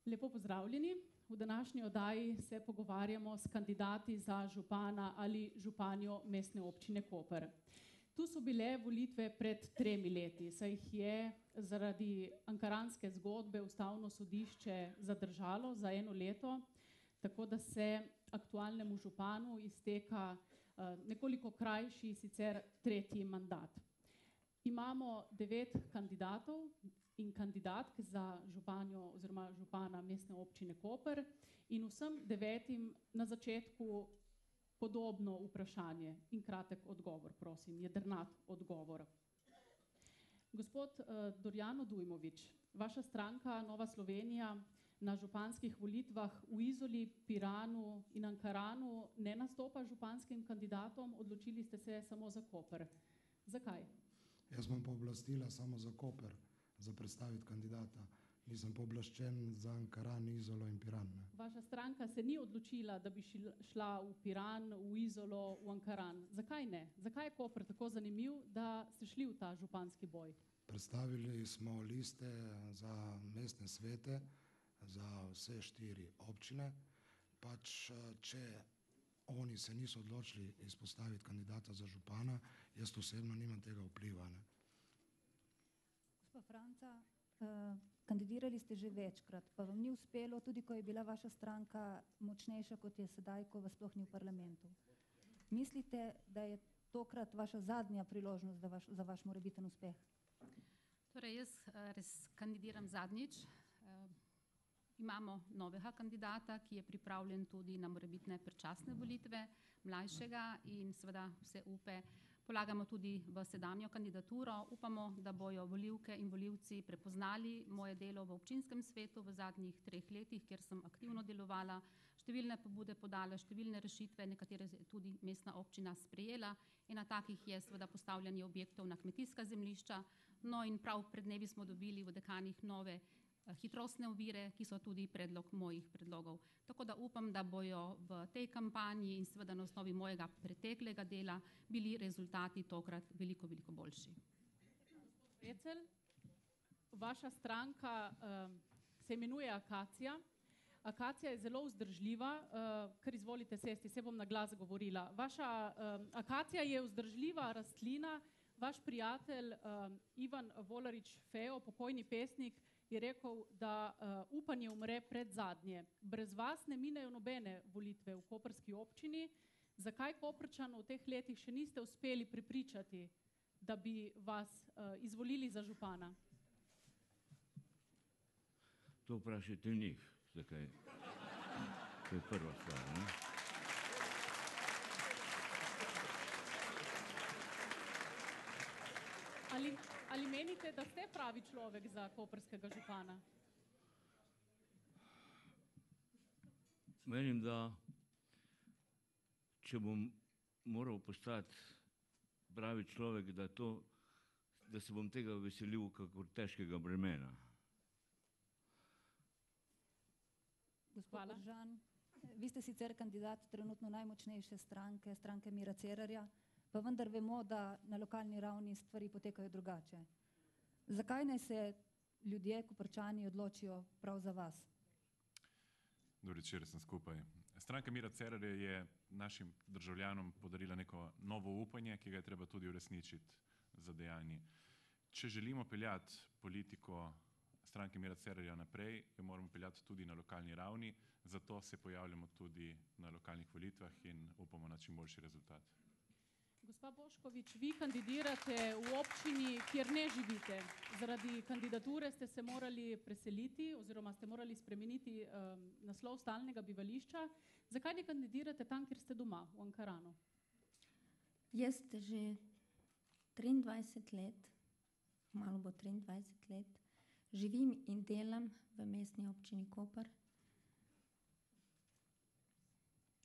Lepo pozdravljeni. V današnji oddaji se pogovarjamo s kandidati za župana ali županjo Mestne občine Koper. Tu so bile volitve pred 3 leti, saj jih je zaradi ankaranske zgodbe Ustavno sodišče zadržalo za 1 leto, tako da se aktualnemu županu izteka nekoliko krajši, sicer 3. mandat. Imamo 9 kandidatov in kandidatk za županjo oziroma župana Mestne občine Koper in vsem 9 na začetku podobno vprašanje in kratek odgovor, prosim, jedrnat odgovor. Gospod Dorjano Dujmović, vaša stranka Nova Slovenija na županskih volitvah v Izoli, Piranu in Ankaranu ne nastopa županskim kandidatom, odločili ste se samo za Koper. Zakaj? Jaz imam pooblastila samo za Koper, za predstaviti kandidata. Nisem pooblaščen za Ankaran, Izolo in Piran. Vaša stranka se ni odločila, da bi šla v Piran, v Izolo, v Ankaran. Zakaj ne? Zakaj je Koper tako zanimiv, da ste šli v ta županski boj? Predstavili smo liste za mestne svete, za vse 4 občine. Pač, če oni se niso odločili izpostaviti kandidata za župana, jaz osebno nimam tega vpliva. Gospa Franca, kandidirali ste že večkrat, pa vam ni uspelo, tudi ko je bila vaša stranka močnejša, kot je sedaj, ko vas sploh ni v parlamentu. Mislite, da je tokrat vaša zadnja priložnost za vaš morebiten uspeh? Torej, jaz res kandidiram zadnjič. Imamo novega kandidata, ki je pripravljen tudi na morebitne predčasne volitve, mlajšega, in seveda vse upe polagamo tudi v sedanjo kandidaturo. Upamo, da bojo volivke in volivci prepoznali moje delo v občinskem svetu v zadnjih 3 letih, kjer sem aktivno delovala, številne pobude podala, številne rešitve, nekatere je tudi mestna občina sprejela. Ena takih je seveda postavljanje objektov na kmetijska zemljišča. No in prav pred dnevi smo dobili v Dekanih nove hitrostne ovire, ki so tudi predlog mojih predlogov. Tako da upam, da bojo v tej kampanji in seveda na osnovi mojega preteklega dela bili rezultati tokrat veliko, veliko boljši. Ecel, vaša stranka se imenuje Akacija. Akacija je zelo vzdržljiva, kar izvolite sesti, se bom na glas govorila. Vaša akacija je vzdržljiva rastlina. Vaš prijatelj Ivan Volarič Feo, pokojni pesnik, je rekel, da upanje umre predzadnje. Brez vas ne minejo nobene volitve v koprski občini. Zakaj Koprčanov v teh letih še niste uspeli prepričati, da bi vas izvolili za župana? To vprašajte njih, zakaj. To je prva stvar, ne? Ali menite, da ste pravi človek za koprskega župana? Menim, da če bom moral postati pravi človek, da se bom tega veselil kakor težkega bremena. Gospod Bržan, vi ste sicer kandidat trenutno najmočnejše stranke, stranke Mira Cerarja, pa vendar vemo, da na lokalni ravni stvari potekajo drugače. Zakaj naj se ljudje, Koprčani, odločijo prav za vas? Dober večer, sem skupaj. Stranka Mira Cerarja je našim državljanom podarila neko novo upanje, ki ga je treba tudi uresničiti za dejanje. Če želimo peljati politiko stranke Mira Cerarja naprej, jo moramo peljati tudi na lokalni ravni, zato se pojavljamo tudi na lokalnih volitvah in upamo na čim boljši rezultat. Gospa Boškovič, vi kandidirate v občini, kjer ne živite. Zaradi kandidature ste se morali preseliti oziroma ste morali spremeniti naslov stalnega bivališča. Zakaj ne kandidirate tam, kjer ste doma, v Ankaranu? Jaz že 23 let, malo bo 23 let, živim in delam v Mestni občini Koper.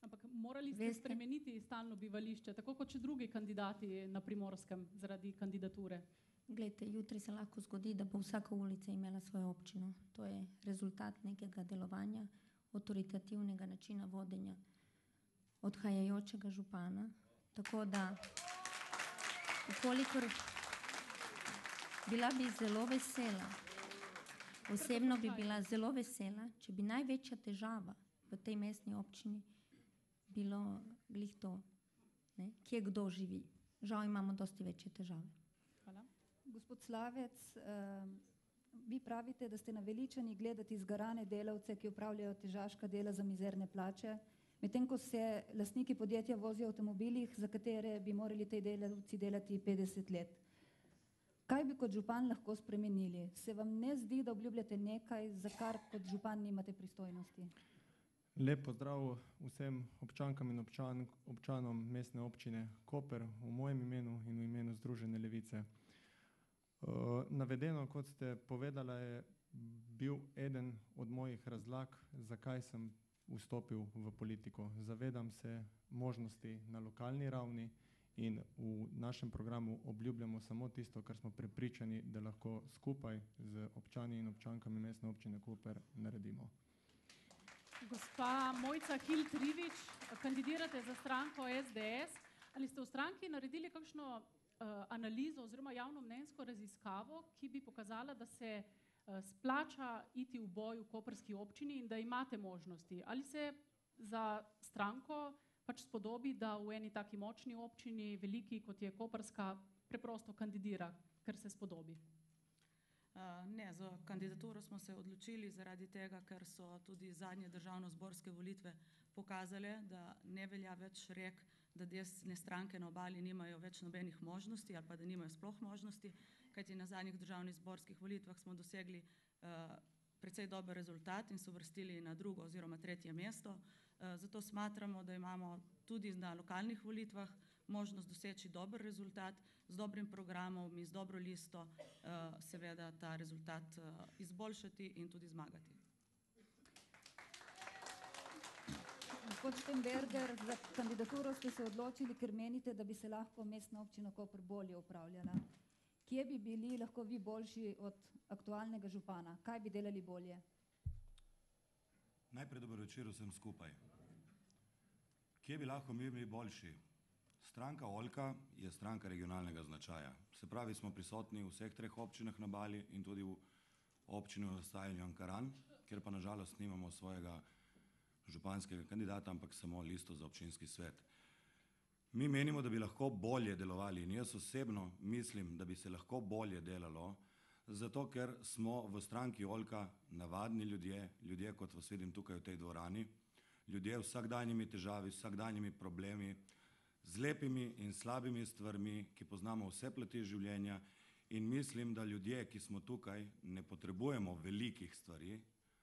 Ampak morali ste spremeniti stalno bivališče, tako kot še drugi kandidati na Primorskem zaradi kandidature. Glejte, jutri se lahko zgodi, da bo vsaka ulica imela svojo občino. To je rezultat nekega delovanja, avtoritativnega načina vodenja odhajajočega župana. Tako da, bila bi zelo vesela, Osebno bi bila zelo vesela, če bi največja težava v tej mestni občini bilo glih to, ne, kje kdo živi. Žal imamo dosti večje težave. Hvala. Gospod Slavec, vi pravite, da ste naveličani gledati zgarane delavce, ki opravljajo težaška dela za mizerne plače, medtem ko se lastniki podjetja vozijo v avtomobilih, za katere bi morali tej delavci delati 50 let. Kaj bi kot župan lahko spremenili? Se vam ne zdi, da obljubljate nekaj, za kar kot župan nimate pristojnosti? Lep pozdrav vsem občankam in občanom mestne občine Koper v mojem imenu in v imenu Združene levice. Navedeno, kot ste povedala, je bil eden od mojih razlag, zakaj sem vstopil v politiko. Zavedam se možnosti na lokalni ravni in v našem programu obljubljamo samo tisto, kar smo prepričani, da lahko skupaj z občani in občankami mestne občine Koper naredimo. Gospa Mojca Hilt Rivič, kandidirate za stranko SDS. Ali ste v stranki naredili kakšno analizo oziroma javnomnenjsko raziskavo, ki bi pokazala, da se splača iti v boj v koprski občini in da imate možnosti? Ali se za stranko pač spodobi, da v eni taki močni občini, veliki kot je koprska, preprosto kandidira, ker se spodobi? Ne, za kandidaturo smo se odločili zaradi tega, ker so tudi zadnje državno-zborske volitve pokazale, da ne velja več rek, da desne stranke na obali nimajo več nobenih možnosti ali pa da nimajo sploh možnosti, kajti na zadnjih državno-zborskih volitvah smo dosegli precej dober rezultat in se uvrstili na 2. oziroma 3. mesto. Zato smatramo, da imamo tudi na lokalnih volitvah možnost doseči dober rezultat, z dobrim programom in z dobro listo seveda ta rezultat izboljšati in tudi zmagati. Gospod Štemberger, za kandidaturo ste se odločili, ker menite, da bi se lahko mestna občina Koper bolje upravljala. Kje bi bili lahko vi boljši od aktualnega župana? Kaj bi delali bolje? Najprej dober večer vsem skupaj. Kje bi lahko mi bili boljši? Stranka Oljka je stranka regionalnega značaja. Se pravi, smo prisotni v vseh 3 občinah na Bali in tudi v občini v nastajanju Ankaran, kjer pa nažalost nimamo svojega županskega kandidata, ampak samo listo za občinski svet. Mi menimo, da bi lahko bolje delovali in jaz osebno mislim, da bi se lahko bolje delalo, zato ker smo v stranki Oljka navadni ljudje, ljudje kot vas vidim tukaj v tej dvorani, ljudje z vsakdanjimi težavi, vsakdanjimi problemi, z lepimi in slabimi stvarmi, ki poznamo vse plati življenja in mislim, da ljudje, ki smo tukaj, ne potrebujemo velikih stvari,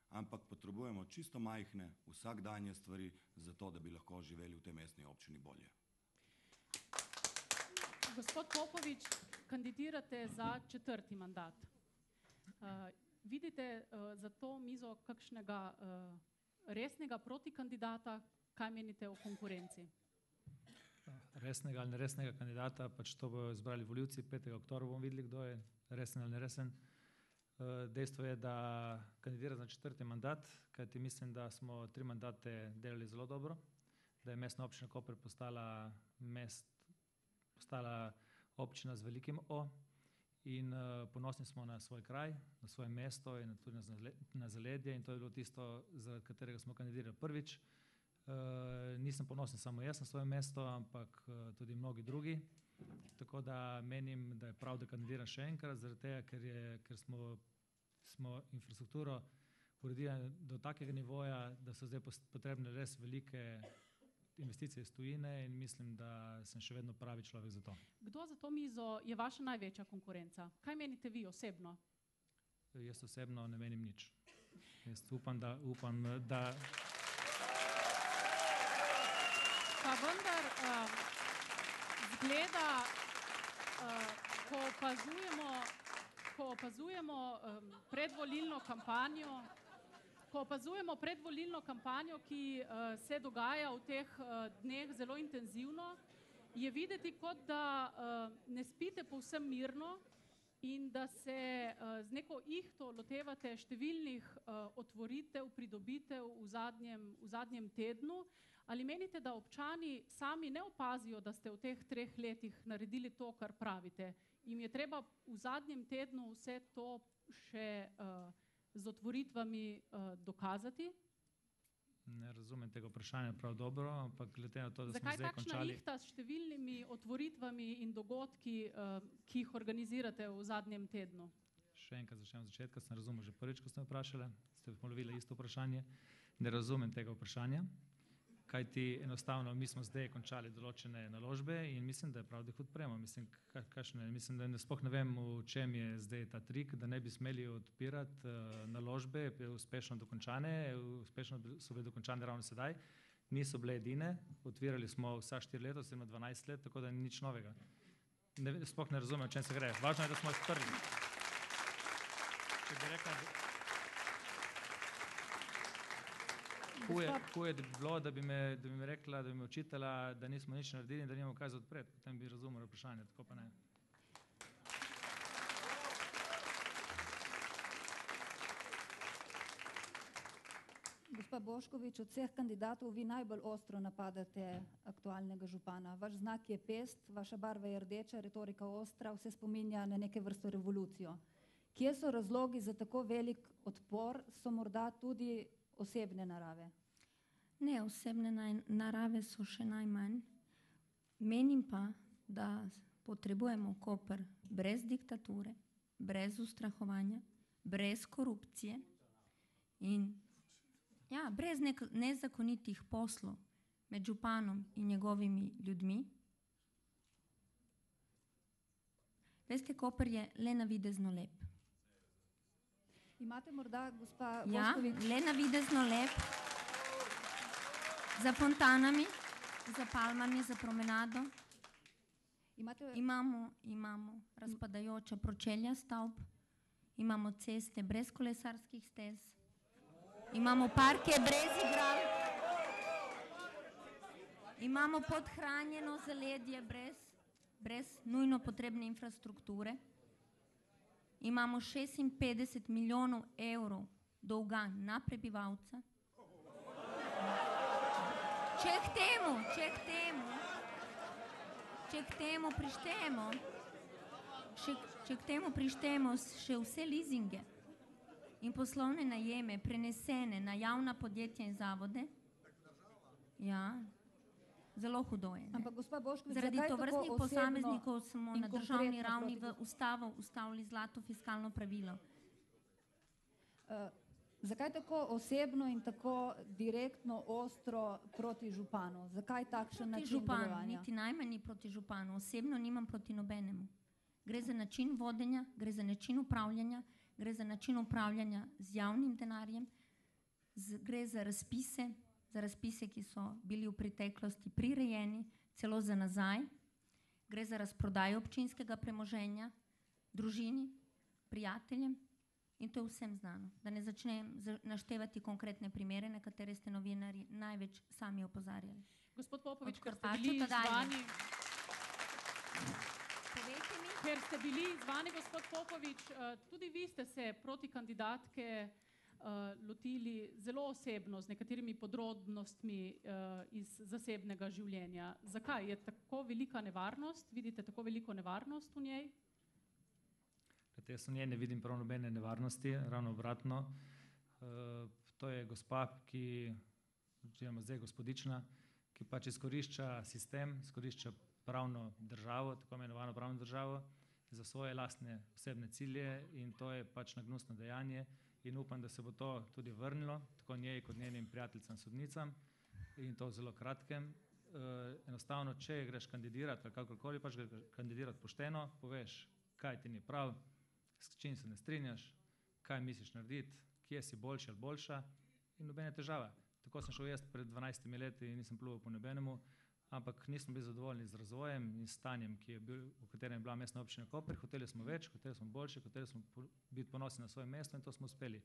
ampak potrebujemo čisto majhne, vsakdanje stvari, zato da bi lahko živeli v tej mestni občini bolje. Gospod Popovič, kandidirate za 4. mandat. Vidite za to mizo kakšnega resnega protikandidata? Kaj menite o konkurenci? Resnega ali neresnega kandidata, pač to bodo izbrali volivci. 5. oktobra bomo videli, kdo je resen ali neresen. Dejstvo je, da kandidira za 4. mandat, kajti mislim, da smo 3 mandate delali zelo dobro, da je mestna občina Koper postala občina z velikim O in ponosni smo na svoj kraj, na svoje mesto in tudi na zaledje in to je bilo tisto, za katerega smo kandidirali prvič. Nisem ponosen samo jaz na svoje mesto, ampak tudi mnogi drugi. Tako da menim, da je prav, da kandidiram še enkrat, zaradi tega, ker smo infrastrukturo uredili do takega nivoja, da so zdaj potrebne res velike investicije iz tujine in mislim, da sem še vedno pravi človek za to. Kdo za to mizo je vaša največja konkurenca? Kaj menite vi osebno? Jaz osebno ne menim nič. Jaz upam, da... Pa vendar zgleda, ko opazujemo predvolilno kampanjo, ki se dogaja v teh dneh zelo intenzivno, je videti, kot da ne spite povsem mirno in da se z neko ihto lotevate številnih otvoritev, pridobitev v zadnjem tednu. Ali menite, da občani sami ne opazijo, da ste v teh 3 letih naredili to, kar pravite? Jim je treba v zadnjem tednu vse to še z otvoritvami dokazati? Ne razumem tega vprašanja prav dobro, ampak glede na to, da smo zdaj Zakaj takšna končali... ihta s številnimi otvoritvami in dogodki, ki jih organizirate v zadnjem tednu? Še enkrat začnem od začetka, sem razumel že prvič, ko ste me vprašali, ste ponovili isto vprašanje. Ne razumem tega vprašanja, kajti enostavno mi smo zdaj končali določene naložbe in mislim, da je prav, da jih odpremo. Mislim, da sploh ne vem, v čem je zdaj ta trik, da ne bi smeli odpirati naložbe, uspešno dokončane, uspešno so bile dokončane ravno sedaj, niso bile edine, odpirali smo vsa 4 leta, oziroma 12 let, tako da ni nič novega. Sploh ne razumem, o čem se gre. Važno je, da smo odprli. Če bi rekla, huje bi bilo, da bi mi rekla, da bi mi očitala, da nismo nič naredili in da nimamo kaj za odpreti. Potem bi razumel vprašanje, tako pa ne. Gospa Boškovič, od vseh kandidatov vi najbolj ostro napadate aktualnega župana. Vaš znak je pest, vaša barva je rdeča, retorika ostra, vse spominja na neke vrsto revolucijo. Kje so razlogi za tako velik odpor, so morda tudi osebne narave? Ne, osebne narave so še najmanj. Menim pa, da potrebujemo Koper brez diktature, brez ustrahovanja, brez korupcije in brez nezakonitih poslov med županom in njegovimi ljudmi. Veste, Koper je le navidezno lep. Imate morda, gospa Boškovič? Ja, le navidezno lep. Za fontanami, za palmami, za promenado. Imamo razpadajoča pročelja stavb, imamo ceste brez kolesarskih stez, imamo parke brez igral, imamo podhranjeno zaledje brez nujno potrebne infrastrukture. Imamo 56 milijonov evrov dolga na prebivalca. Če k temu prištejemo še vse leasinge in poslovne najeme prenesene na javna podjetja in zavode, zelo hudo je. Ampak gospa Boškovič, zaradi tovrstnih posameznikov smo na državni ravni v ustavo ustavili zlato fiskalno pravilo. Zakaj tako osebno in tako direktno, ostro proti županu? Zakaj takšen način delovanja? Niti najmanj ni proti županu. Osebno nimam proti nobenemu. Gre za način vodenja, gre za način upravljanja, gre za način upravljanja z javnim denarjem, gre za razpise, ki so bili v preteklosti prirejeni, celo za nazaj. Gre za razprodajo občinskega premoženja, družini, prijateljem in to je vsem znano. Da ne začnem naštevati konkretne primere, na katere ste novinarji največ sami opozarjali. Gospod Popovič, ker ste bili izzvani... Ker ste bili izzvani, gospod Popovič, tudi vi ste se proti kandidatke lotili zelo osebno, z nekaterimi podrobnostmi iz zasebnega življenja. Zakaj? Je tako velika nevarnost? Vidite tako veliko nevarnost v njej? Jaz v njej ne vidim prav nobene nevarnosti, ravno obratno. To je gospa, oziroma zdaj gospodična, ki pač izkorišča sistem, izkorišča pravno državo, tako imenovano pravno državo, za svoje lastne osebne cilje in to je pač nagnusno dejanje. In upam, da se bo to tudi vrnilo, tako njej kot njenim prijateljicam sodnicam in to v zelo kratkem. Enostavno, če greš kandidirati ali kakorkoli, pač greš kandidirati pošteno, poveš, kaj ti ni prav, s čim se ne strinjaš, kaj misliš narediti, kje si boljši ali boljša in nobene težave. Tako sem šel jaz pred 12 leti in nisem pljuval po nobenemu, ampak nismo bili zadovoljni z razvojem in stanjem, v katerem je bila mestna občina Koper. Hoteli smo več, hoteli smo boljše, hoteli smo biti ponosni na svoje mesto in to smo uspeli.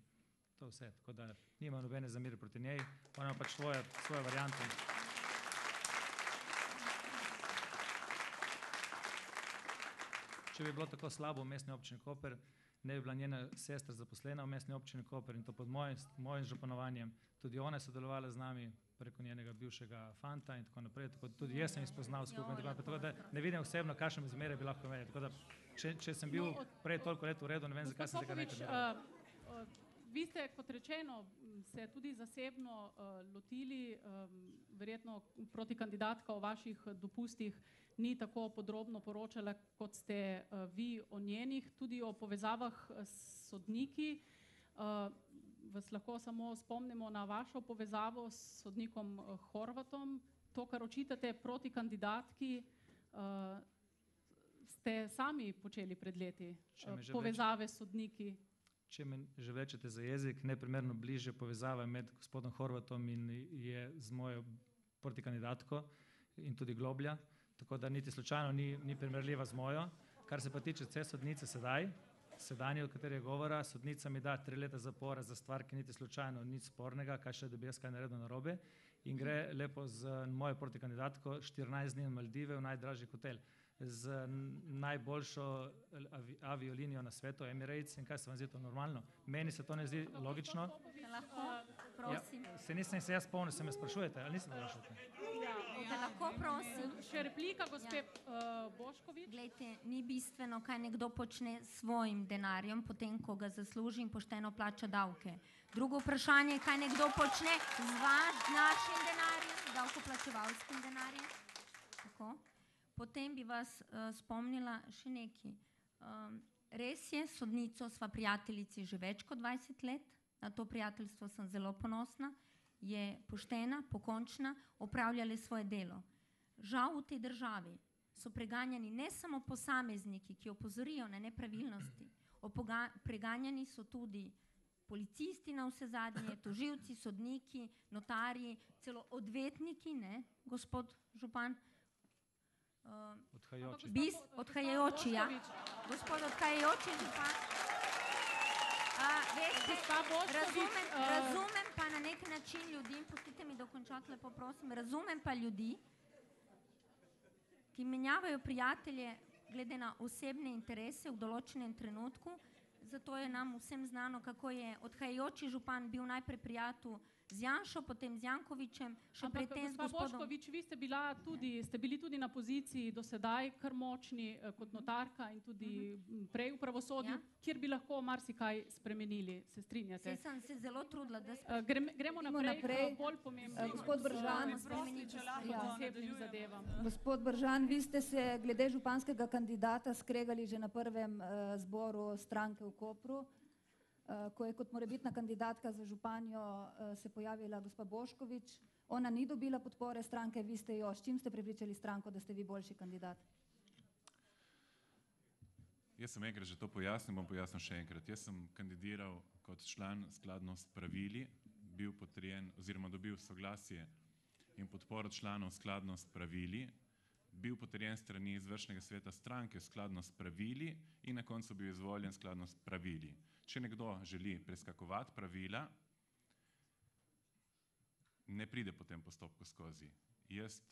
To je vse, tako da nima nobene zamere proti njej, ona ima pač svoje variante. Če bi bilo tako slabo v mestni občini Koper, ne bi bila njena sestra zaposlena v mestni občini Koper in to pod mojim županovanjem. Tudi ona je sodelovala z nami preko njenega bivšega fanta in tako naprej. Tako tudi jaz sem jih spoznal skupaj. Tako da ne vidim osebno, kakšne zmere bi lahko imeli. Tako da, če sem bil prej toliko let v redu, ne vem, zakaj sem tega nekaj delal. Vi ste, kot rečeno, se tudi zasebno lotili, verjetno protikandidatka o vaših dopustih ni tako podrobno poročala, kot ste vi o njenih, tudi o povezavah s sodniki. Vas lahko samo spomnimo na vašo povezavo s sodnikom Horvatom. To, kar očitate protikandidatki, ste sami počeli pred leti, povezave s sodniki. Če me že vlečete za jezik, neprimerno bližje povezava med gospodom Horvatom in je z mojo protikandidatko in tudi globlja, tako da niti slučajno ni primerljiva z mojo. Kar se pa tiče te sodnice sedanje, o kateri je govora, sodnica mi da 3 leta zapora za stvar, ki niti slučajno nič spornega, kaj še, da bi jaz kaj naredil narobe, in gre lepo z mojo protikandidatko 14 dni na Maldive v najdražji hotel z najboljšo aviolinijo na svetu, Emirates, in kaj se vam zdi to normalno? Meni se to ne zdi logično. Lahko, prosim. Se nisem se jaz spomnil, se me sprašujete, ali nisem vprašal? Te lahko prosim. Še replika, gospe Bošković. Glejte, ni bistveno, kaj nekdo počne s svojim denarjem, potem, ko ga zasluži in pošteno plača davke. Drugo vprašanje je, kaj nekdo počne z našim denarjem, davkoplačevalskim denarjem. Tako. Potem bi vas spomnila še nekaj. Res je, sodnico sva prijateljici že več kot 20 let, na to prijateljstvo sem zelo ponosna, je poštena, pokončna, opravljala svoje delo. Žal v tej državi so preganjani ne samo posamezniki, ki opozorijo na nepravilnosti, preganjani so tudi policisti na vse zadnje, tožilci, sodniki, notarji, celo odvetniki, ne, gospod župan? Odhajajoči, ja. Gospod odhajajoči župan. Razumem pa na neki način ljudi, pustite mi dokončati, lepo prosim, razumem pa ljudi, ki menjavajo prijatelje glede na osebne interese v določenem trenutku, zato je nam vsem znano, kako je odhajajoči župan bil najprej prijatelj z Janšo, potem z Jankovićem, še predtem z gospodom... Gospa Bošković, vi ste bili tudi na poziciji do sedaj kar močni kot notarka in tudi prej v pravosodju, kjer bi lahko marsikaj spremenili, se strinjate? Saj sem se zelo trudila, da Gremo naprej, bolj pomembno. Gospod Bržan, Gospod Bržan, vi ste se glede županskega kandidata skregali že na prvem zboru stranke v Kopru, ko je kot morebitna kandidatka za županjo se pojavila gospa Bošković. Ona ni dobila podpore stranke, vi ste jo. S čim ste prepričali stranko, da ste vi boljši kandidat? Jaz sem enkrat že to pojasnil, bom pojasnil še enkrat. Jaz sem kandidiral kot član skladno s pravili, bil potrjen oziroma dobil soglasje in podporo članov skladno s pravili, bil potrjen strani izvršnega sveta stranke skladno s pravili in na koncu bil izvoljen skladno s pravili. Če nekdo želi preskakovati pravila, ne pride po tem postopku skozi. Jaz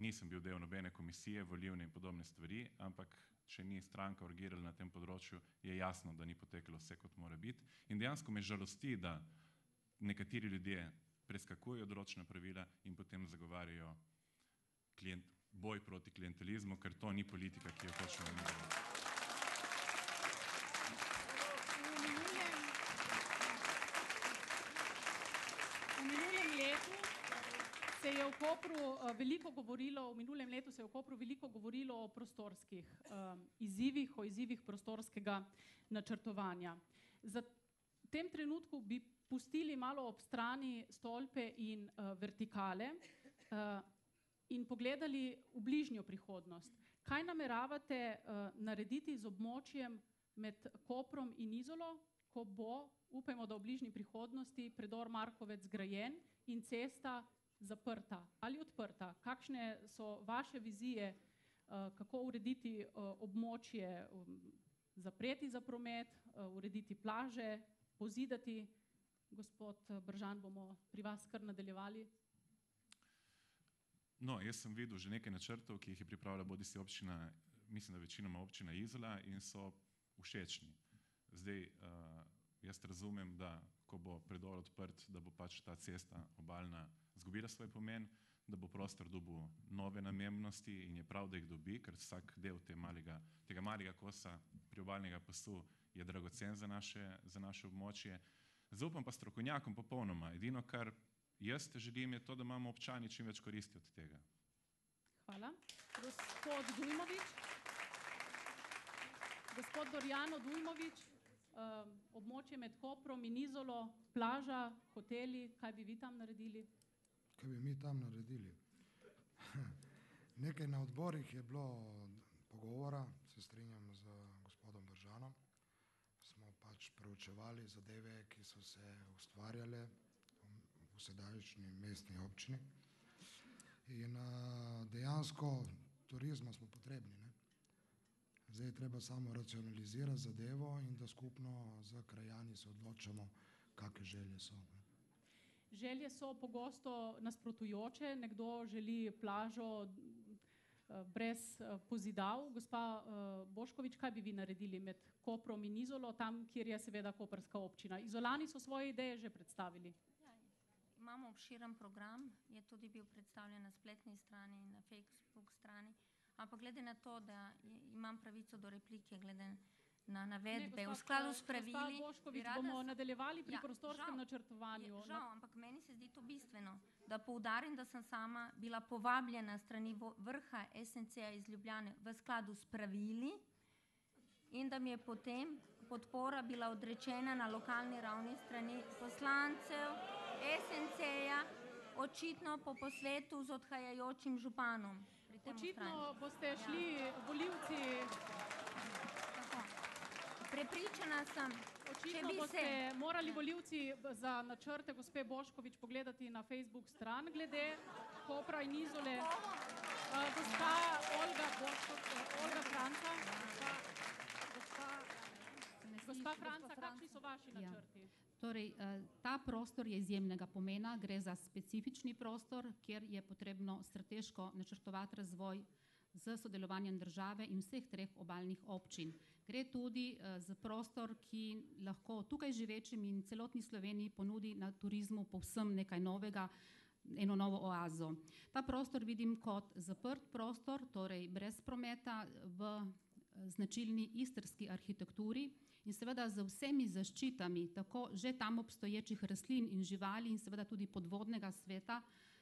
nisem bil del nobene komisije, volilne in podobne stvari, ampak če ni stranka urgirala na tem področju, je jasno, da ni poteklo vse kot mora biti. In dejansko me žalosti, da nekateri ljudje preskakujejo določena pravila in potem zagovarjajo boj proti klientelizmu, ker to ni politika, ki jo hočemo imeti. Se je v Kopru veliko govorilo, v minulem letu se je v Kopru veliko govorilo o prostorskih izzivih, o izzivih prostorskega načrtovanja. V tem trenutku bi pustili malo ob strani stolpe in vertikale in pogledali v bližnjo prihodnost. Kaj nameravate narediti z območjem med Koprom in Izolo, ko bo, upajmo, da v bližnji prihodnosti, predor Markovec zgrajen in cesta zaprta ali odprta? Kakšne so vaše vizije, kako urediti območje, zapreti za promet, urediti plaže, pozidati? Gospod Bržan, bomo pri vas kar nadaljevali. No, jaz sem videl že nekaj načrtov, ki jih je pripravila bodisi občina, mislim, da večinoma občina Izola, in so všečni. Zdaj, jaz razumem, da ko bo predor odprt, da bo pač ta cesta obalna izgubila svoj pomen, da bo prostor dobil nove namembnosti in je prav, da jih dobi, ker vsak del tega malega kosa priobalnega pasu je dragocen za naše območje. Zaupam pa strokovnjakom popolnoma. Edino, kar jaz želim, je to, da imamo občani čim več koristi od tega. Hvala. Gospod Dujmović. Gospod Dorjano Dujmović, območje med Koprom in Izolo, plaža, hoteli, kaj bi vi tam naredili? Kaj bi mi tam naredili? Nekaj na odborih je bilo pogovora, se strinjam z gospodom Bržanom. Smo pač preučevali zadeve, ki so se ustvarjale v sedajšnji mestni občini. In dejansko turizma smo potrebni, ne? Zdaj je treba samo racionalizirati zadevo in da skupno z krajani se odločamo, kakšne želje so. Želje so pogosto nasprotujoče. Nekdo želi plažo brez pozidav. Gospa Bošković, kaj bi vi naredili med Koprom in Izolo, tam, kjer je seveda koprska občina? Izolani so svoje ideje že predstavili. Imamo obširen program, je tudi bil predstavljen na spletni strani in na Facebook strani, ampak glede na to, da imam pravico do replike, glede na navedbe v skladu s pravili. Gospa Bošković, bomo nadaljevali pri prostorskem načrtovanju. Žal, ampak meni se zdi to bistveno, da poudarim, da sem sama bila povabljena strani vrha SNC-ja iz Ljubljane v skladu s pravili in da mi je potem podpora bila odrečena na lokalni ravni strani poslancev SNC-ja, očitno po posvetu z odhajajočim županom. Očitno boste šli volivci. Prepričana sem, Očitno boste morali volivci za načrte gospe Bošković pogledati na Facebook stran glede Kopra in Izole. Gospa Olga Franca. Gospa Franca, kakšni so vaši načrti? Torej, ta prostor je izjemnega pomena, gre za specifični prostor, kjer je potrebno strateško načrtovati razvoj z sodelovanjem države in vseh treh obalnih občin. Gre tudi za prostor, ki lahko tukaj živečim in celotni Sloveniji ponudi na turizmu povsem nekaj novega, eno novo oazo. Ta prostor vidim kot zaprt prostor, torej brez prometa, v značilni istrski arhitekturi in seveda z vsemi zaščitami, tako že tam obstoječih rastlin in živali in seveda tudi podvodnega sveta,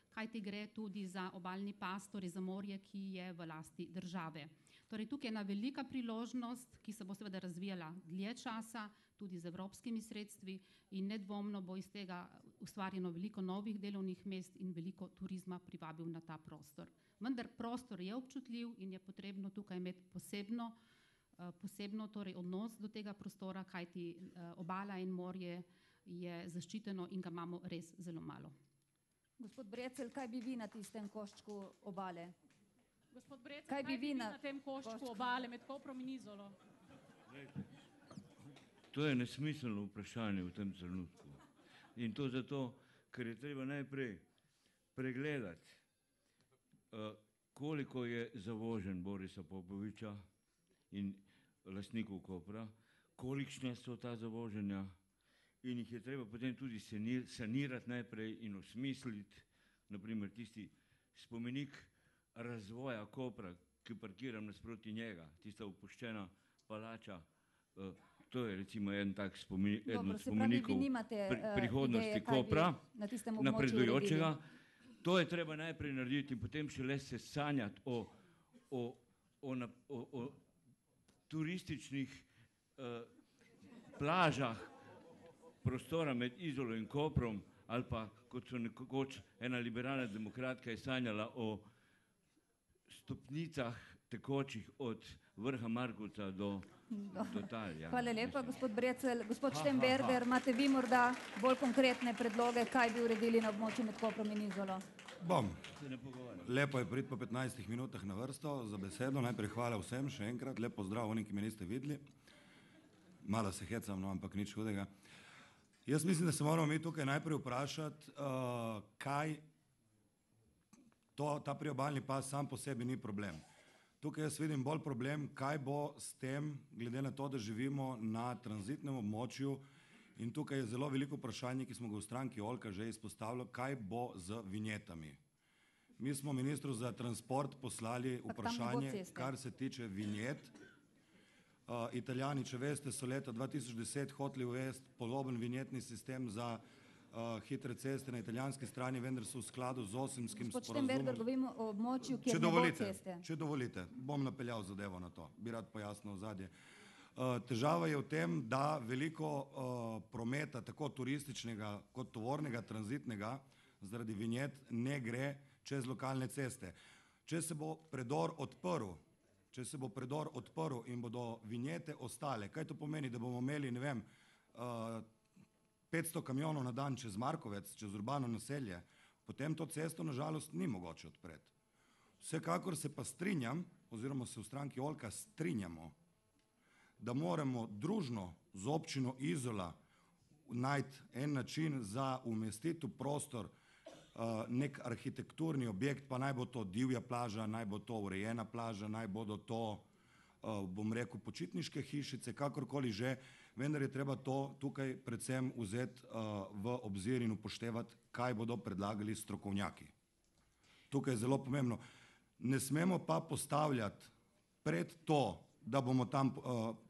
kajti gre tudi za obalni pas, torej za morje, ki je v lasti države. Torej tukaj je ena velika priložnost, ki se bo seveda razvijala dlje časa, tudi z evropskimi sredstvi in nedvomno bo iz tega ustvarjeno veliko novih delovnih mest in veliko turizma privabil na ta prostor. Vendar prostor je občutljiv in je potrebno tukaj imeti posebno torej odnos do tega prostora, kajti obala in morje je zaščiteno in ga imamo res zelo malo. Gospod Brecelj, kaj bi vi na tistem koščku obale? Gospod Brecelj, kaj bi vi na tem koščku obale med Koprom in Izolo? To je nesmiselno vprašanje v tem trenutku. In to zato, ker je treba najprej pregledati, koliko je zavoženj Borisa Popoviča in lastnikov Kopra, kolikšne so ta zavoženja in jih je treba potem tudi sanirati najprej in osmisliti, naprimer tisti spomenik razvoja Kopra, ki parkiram nasproti njega, tista opuščena palača, to je recimo en tak eden od spomenikov prihodnosti Kopra, napredujočega. To je treba najprej narediti in potem šele se sanjati o turističnih plažah prostora med Izolo in Koprom ali pa, kot so nekoč ena liberalna demokratka je sanjala o stopnicah tekočih od vrha Markovca do Talja. Hvala lepa, gospod Brecelj. Gospod Štemberger, imate vi morda bolj konkretne predloge, kaj bi uredili na območju med Koprom in Izolo? Bom. Lepo je priti po 15 minutah na vrsto za besedo. Najprej hvala vsem še enkrat. Lep pozdrav onim, ki me niste videli. Malo se hecam, no, ampak nič hudega. Jaz mislim, da se moramo mi tukaj najprej vprašati, kaj ta priobalni pas sam po sebi ni problem. Tukaj jaz vidim bolj problem, kaj bo s tem, glede na to, da živimo na tranzitnem območju in tukaj je zelo veliko vprašanje, ki smo ga v stranki Oljka že izpostavili, kaj bo z vinjetami. Mi smo ministru za transport poslali vprašanje, kar se tiče vinjet. Italijani, če veste, so leta 2010 hoteli uvesti podoben vinjetni sistem za hitre ceste na italijanski strani, vendar so v skladu z osimskim Gospod Štemberger, govorimo o območju, kjer ne bo ceste. Če dovolite, bom napeljal zadevo na to, bi rad pojasnil ozadje. Težava je v tem, da veliko prometa, tako turističnega kot tovornega, tranzitnega, zaradi vinjet ne gre čez lokalne ceste. Če se bo predor odprl in bodo vinjete ostale, kaj to pomeni, da bomo imeli, ne vem, 500 kamionov na dan čez Markovec, čez urbano naselje, potem to cesto nažalost ni mogoče odpreti. Vsekakor se pa strinjam, oziroma se v stranki Oljka strinjamo, da moramo družno z občino Izola najti en način za umestiti v prostor nek arhitekturni objekt, pa naj bo to divja plaža, naj bo to urejena plaža, naj bodo to, bom rekel, počitniške hišice, kakorkoli že, vendar je treba to tukaj predvsem vzeti v obzir in upoštevati, kaj bodo predlagali strokovnjaki. Tukaj je zelo pomembno. Ne smemo pa postavljati pred to, da bomo tam,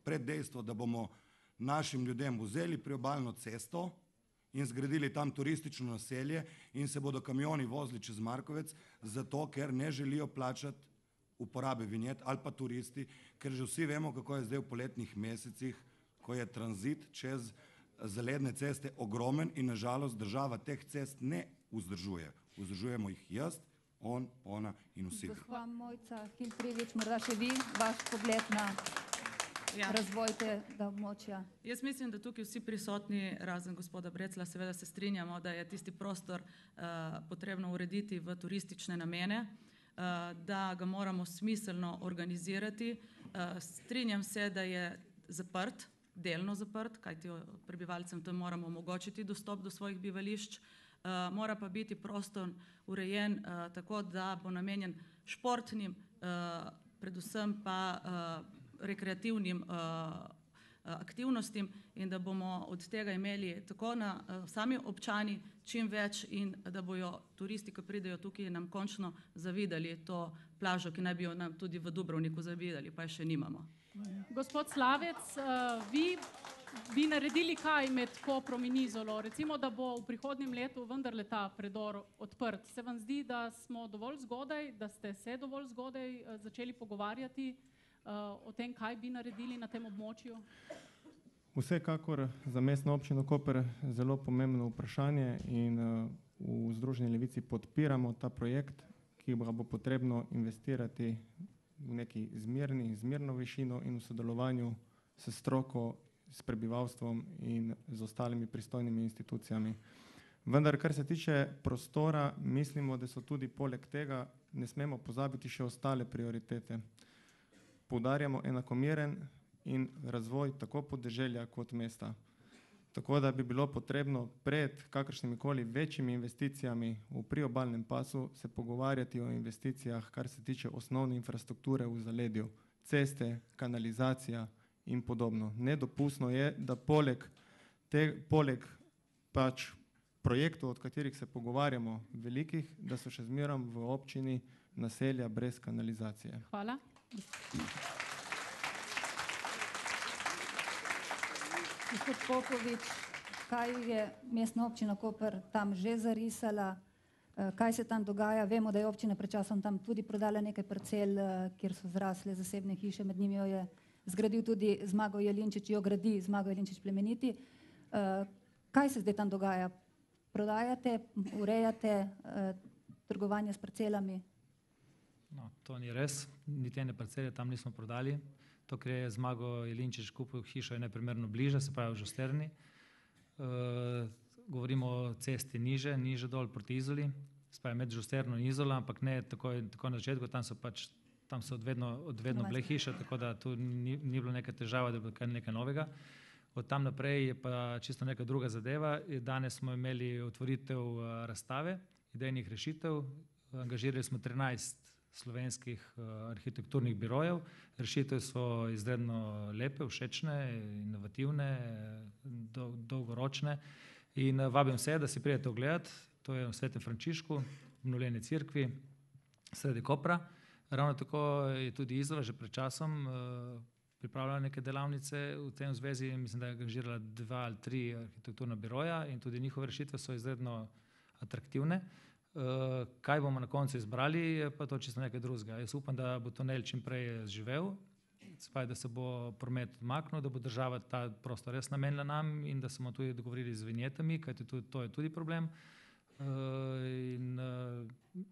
pred dejstvo, da bomo našim ljudem vzeli priobalno cesto in zgradili tam turistično naselje in se bodo kamioni vozili čez Markovec, zato ker ne želijo plačati uporabe vinjet ali pa turisti, ker že vsi vemo, kako je zdaj v poletnih mesecih, ko je tranzit čez zaledne ceste ogromen in nažalost država teh cest ne vzdržuje. Vzdržujemo jih jaz, on, ona in vsi. Gospa Mojca Hiltrivič, morda še vi, vaš pogled na razvoj tega območja. Jaz mislim, da tukaj vsi prisotni, razen gospoda Brecla, seveda se strinjamo, da je tisti prostor potrebno urediti v turistične namene, da ga moramo smiselno organizirati. Strinjam se, da je zaprt, delno zaprt, kajti prebivalcem tam moramo omogočiti dostop do svojih bivališč. Mora pa biti prostor urejen tako, da bo namenjen športnim, predvsem pa rekreativnim aktivnostim in da bomo od tega imeli tako sami občani čim več in da bojo turisti, ki pridejo tukaj, nam končno zavidali to plažo, ki naj bi jo nam tudi v Dubrovniku zavidali, pa je še nimamo. Gospod Slavec, vi bi naredili kaj med Koprom in Izolo? Recimo, da bo v prihodnjem letu vendarle ta predor odprt. Se vam zdi, da smo dovolj zgodaj, da ste se dovolj zgodaj začeli pogovarjati o tem, kaj bi naredili na tem območju? Vsekakor za mestno občino Koper zelo pomembno vprašanje in v Združeni levici podpiramo ta projekt, ki ga bo potrebno investirati v neki zmerno višino in v sodelovanju s stroko, s prebivalstvom in z ostalimi pristojnimi institucijami. Vendar, kar se tiče prostora, mislimo, da so tudi poleg tega, ne smemo pozabiti še ostale prioritete. Poudarjamo enakomeren in razvoj tako podeželja kot mesta. Tako da bi bilo potrebno pred kakršnimikoli večjimi investicijami v priobalnem pasu se pogovarjati o investicijah, kar se tiče osnovne infrastrukture v zaledju, ceste, kanalizacija in podobno. Nedopustno je, da poleg pač projektov, od katerih se pogovarjamo, velikih, da so še zmeraj v občini naselja brez kanalizacije. Hvala. Gospod Popovič, kaj je mestna občina Koper tam že zarisala, kaj se tam dogaja? Vemo, da je občina pred časom tam tudi prodala nekaj parcel, kjer so zrasle zasebne hiše, med njimi jo je zgradil tudi Zmago Jelinčič, jo gradi Zmago Jelinčič Plemeniti. Kaj se zdaj tam dogaja? Prodajate, urejate trgovanje s parcelami? No, to ni res, niti ene parcele tam nismo prodali. To, ker je Zmago Jelinčič kupil hišo, je neprimerno bliže, se pravi v Žosterni. Govorimo o cesti niže dol proti Izoli, se pravi med Žosterno in Izola, ampak ne tako na začetku, tam so od vedno bile hiše, tako da tu ni bilo neka težava, da je bilo kar nekaj novega. Od tam naprej je pa čisto neka druga zadeva. Danes smo imeli otvoritev razstave, idejnih rešitev, angažirali smo 13 slovenskih arhitekturnih birojev. Rešitve so izredno lepe, všečne, inovativne, dolgoročne in vabim vse, da si pridete ogledati. To je v Svetem Frančišku, obnovljeni cerkvi, sredi Kopra. Ravno tako je tudi Izola že pred časom pripravljala neke delavnice v tem zvezi, mislim, da je angažirala 2 ali 3 arhitekturna biroja in tudi njihove rešitve so izredno atraktivne. Kaj bomo na koncu izbrali, je pa to čisto nekaj drugega. Jaz upam, da bo tunel čim prej živel, da se bo promet odmaknil, da bo država ta prostor res namenila nam in da smo tudi dogovorili z vinjetami, kajti to je tudi problem. In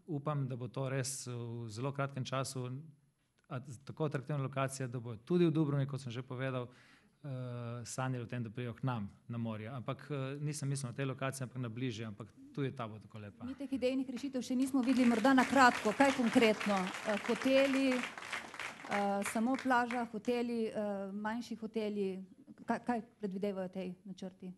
upam, da bo to res v zelo kratkem času tako atraktivna lokacija, da bo tudi v Dubrovniku, kot sem že povedal, sanjali o tem, da pridejo k nam na morje. Ampak nisem mislil na tej lokaciji, ampak na bližje, ampak tudi ta bo tako lepa. Mi teh idejnih rešitev še nismo videli, morda na kratko. Kaj konkretno? Hoteli, samo plaža, hoteli, manjši hoteli, kaj predvidevajo tej načrti?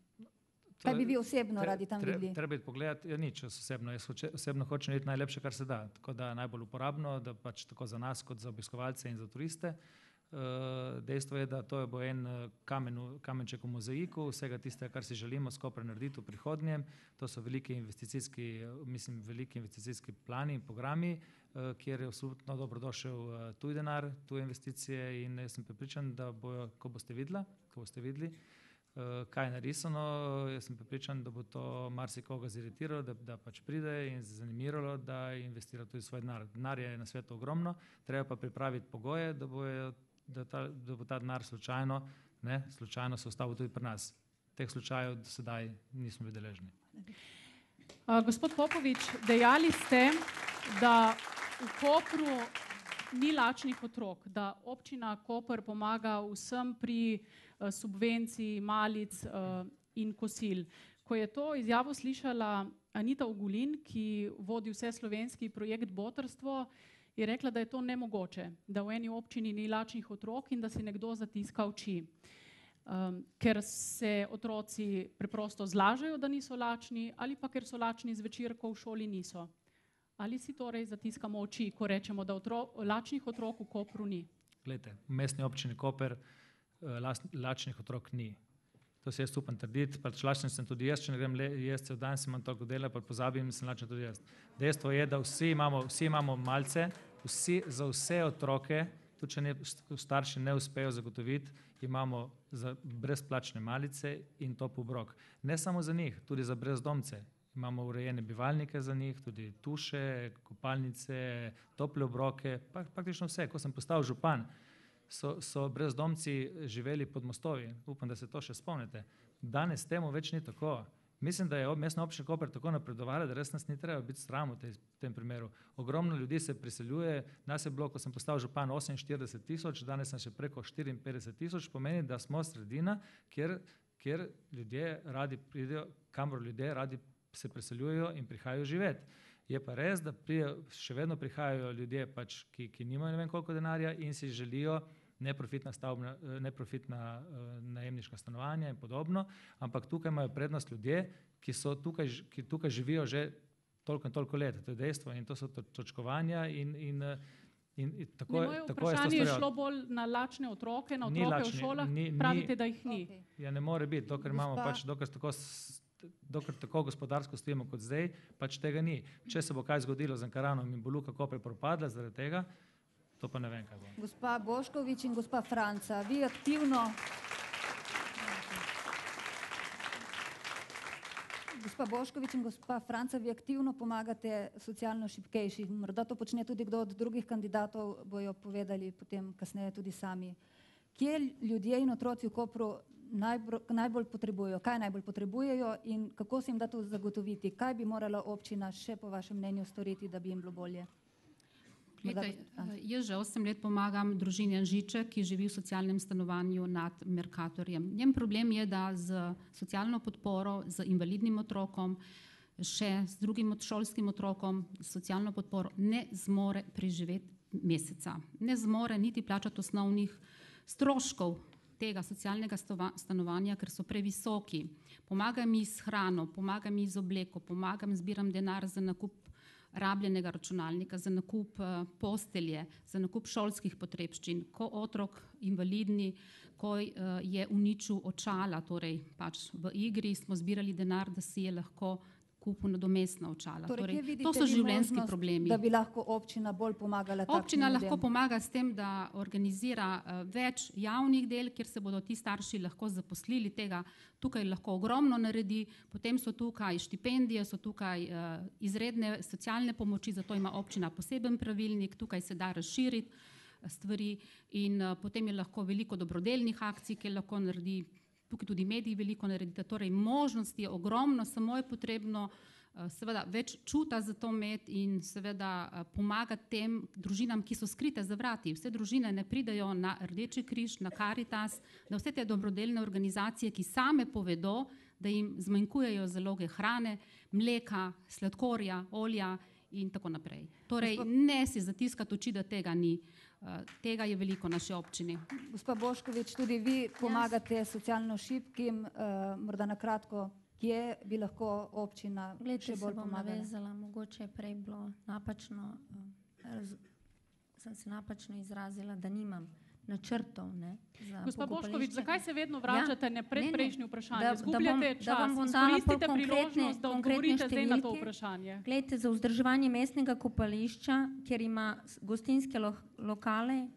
Kaj bi vi osebno radi tam videli? Treba je pogledati, nič osebno. Jaz osebno hočem videti najlepše, kar se da. Tako da najbolj uporabno, da pač tako za nas, kot za obiskovalce in za turiste. Dejstvo je, da to bo en kamenček v mozaiku vsega tistega, kar si želimo s Kopra narediti v prihodnjem. To so veliki investicijski plani in programi, kjer je absolutno dobrodošel tuj denar, tuje investicije in jaz sem prepričan, da bojo, ko boste videli, kaj je narisano, jaz sem prepričan, da bo to marsikoga ziritiralo, da pač pride in zanimiralo, da investira tudi svoj denar. Denar je na svetu ogromno, treba pa pripraviti pogoje, da bo ta denar slučajno se ustavil tudi pri nas. Teh slučajev do sedaj nismo bili deležni. Gospod Popovič, dejali ste, da v Kopru ni lačnih otrok, da občina Koper pomaga vsem pri subvenciji, malic in kosil. Ko je to izjavo slišala Anita Ogulin, ki vodi vseslovenski projekt Botrstvo, je rekla, da je to nemogoče, da v eni občini ni lačnih otrok in da si nekdo zatiska oči. Ker se otroci preprosto zlažejo, da niso lačni, ali pa ker so lačni zvečer, ko v šoli niso. Ali si torej zatiskamo oči, ko rečemo, da lačnih otrok v Kopru ni? Glejte, v mestni občini Koper lačnih otrok ni. To se jaz upam trditi, pač lačen sem tudi jaz, če ne grem jesti cel dan, imam toliko dela, pa pozabim, sem lačen tudi jaz. Dejstvo je, da vsi imamo malce, za vse otroke, tudi če starši ne uspejo zagotoviti, imamo za brezplačne malice in topel obrok. Ne samo za njih, tudi za brezdomce. Imamo urejene bivalnike za njih, tudi tuše, kopalnice, tople obroke, praktično vse. Ko sem postal župan, so brezdomci živeli pod mostovi. Upam, da se to še spomnite. Danes temu več ni tako. Mislim, da je mestna občina Koper tako napredovala, da res nas ni treba biti sram v tem primeru. Ogromno ljudi se priseljuje. Nas je bilo, ko sem postal župan, 48,000, danes sem še preko 54,000, pomeni, da smo sredina, kjer ljudje radi pridejo, kamor ljudje radi se preseljujejo in prihajajo živeti. Je pa res, da še vedno prihajajo ljudje, pač, ki nimajo ne vem koliko denarja in si želijo neprofitna najemniška stanovanja in podobno, ampak tukaj imajo prednost ljudje, ki tukaj živijo že toliko in toliko let. To je dejstvo in to so točkovanja in tako je. Moje vprašanje je šlo bolj na lačne otroke, na otroke v šolah, pravite, da jih ni. Ja, ne more biti, dokler imamo pač, dokler tako gospodarsko stojimo kot zdaj, pač tega ni. Če se bo kaj zgodilo z Ankaranom in bo Luka Koper propadla zaradi tega, to pa ne vem, kaj bo. Gospa Boškovič in gospa Franca, vi aktivno... Gospa Boškovič in gospa Franca, vi aktivno pomagate socialno šibkejšim. Morda to počne tudi kdo od drugih kandidatov, bojo povedali potem kasneje tudi sami. Kje ljudje in otroci v Kopru najbolj potrebujejo, kaj najbolj potrebujejo in kako se jim da to zagotoviti? Kaj bi morala občina še po vašem mnenju storiti, da bi jim bilo bolje? Jaz že 8 let pomagam družini Anžiček, ki živi v socialnem stanovanju nad Mercatorjem. Njen problem je, da z socialno podporo, z invalidnim otrokom, še z drugim šolskim otrokom, socialno podporo ne zmore preživeti meseca. Ne zmore niti plačati osnovnih stroškov tega socialnega stanovanja, ker so previsoki. Pomagam ji s hrano, pomagam ji z obleko, zbiram denar za nakup rabljenega računalnika, za nakup postelje, za nakup šolskih potrebščin. Ko otrok invalidni, ko je uničil očala, torej pač v igri, smo zbirali denar, da si je lahko kupil nadomestna očala. Torej, kje vidite to so vi življenjski možnost, problemi. da bi lahko občina bolj pomagala takšnim Občina ljudem? lahko pomaga s tem, da organizira več javnih del, kjer se bodo ti starši lahko zaposlili, tega tukaj lahko ogromno naredi, potem so tukaj štipendije, so tukaj izredne socialne pomoči, zato ima občina poseben pravilnik, tukaj se da razširiti stvari in potem je lahko veliko dobrodelnih akcij, ki lahko naredi, tukaj tudi mediji veliko naredite, torej možnosti je ogromno, samo je potrebno seveda več čuta za to imeti in seveda pomagati tem družinam, ki so skrite za vrati. Vse družine ne pridejo na Rdeči križ, na Karitas, na vse te dobrodelne organizacije, ki same povedo, da jim zmanjkujejo zaloge hrane, mleka, sladkorja, olja in tako naprej. Torej, ne si zatiskati oči, da tega ni. Tega je veliko naše občini. Gospa Boškovič, tudi vi pomagate socialno šibkim, morda na kratko, kje bi lahko občina še bolj pomagala? Se bom navezala, mogoče je prej bilo napačno, sem se napačno izrazila, da nimam načrtov. Gospa Boškovič, zakaj se vedno vračate na predprejšnje vprašanje? Da Zgubljate čas, izkoristite priložnost, da odgovorite zdaj na to vprašanje. Glejte, za vzdrževanje mestnega kopališča, kjer ima gostinske lokale,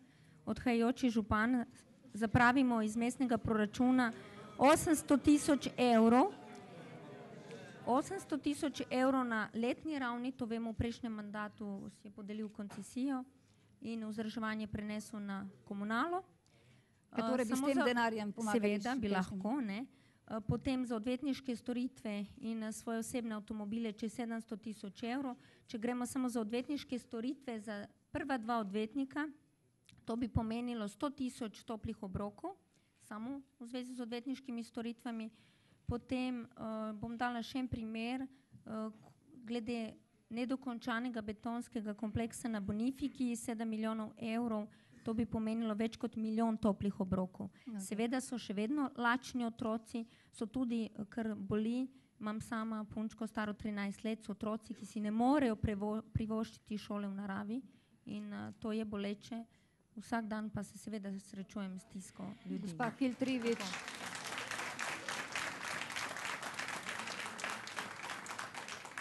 odhajajoči župan, zapravimo iz mestnega proračuna 800 000 evrov. 800 000 evrov na letni ravni, to vemo, v prejšnjem mandatu si je podelil koncesijo in vzdrževanje prenesel na komunalo. Torej bi s tem denarjem pomagali? Seveda bi lahko, ne. Potem za odvetniške storitve in svoje osebne avtomobile čez 700 000 evrov. Če gremo samo za odvetniške storitve za prva 2 odvetnika, to bi pomenilo 100 000 toplih obrokov, samo v zvezi z odvetniškimi storitvami. Potem bom dala še en primer, glede nedokončanega betonskega kompleksa na Bonifiki, 7 milijonov evrov, to bi pomenilo več kot 1 milijon toplih obrokov. Seveda so še vedno lačni otroci, so tudi, kar boli, imam sama punčko staro 13 let, so otroci, ki si ne morejo privoščiti šole v naravi in to je boleče. Vsak dan pa se seveda srečujem s stisko ljudi. Gospa Hiltrivič.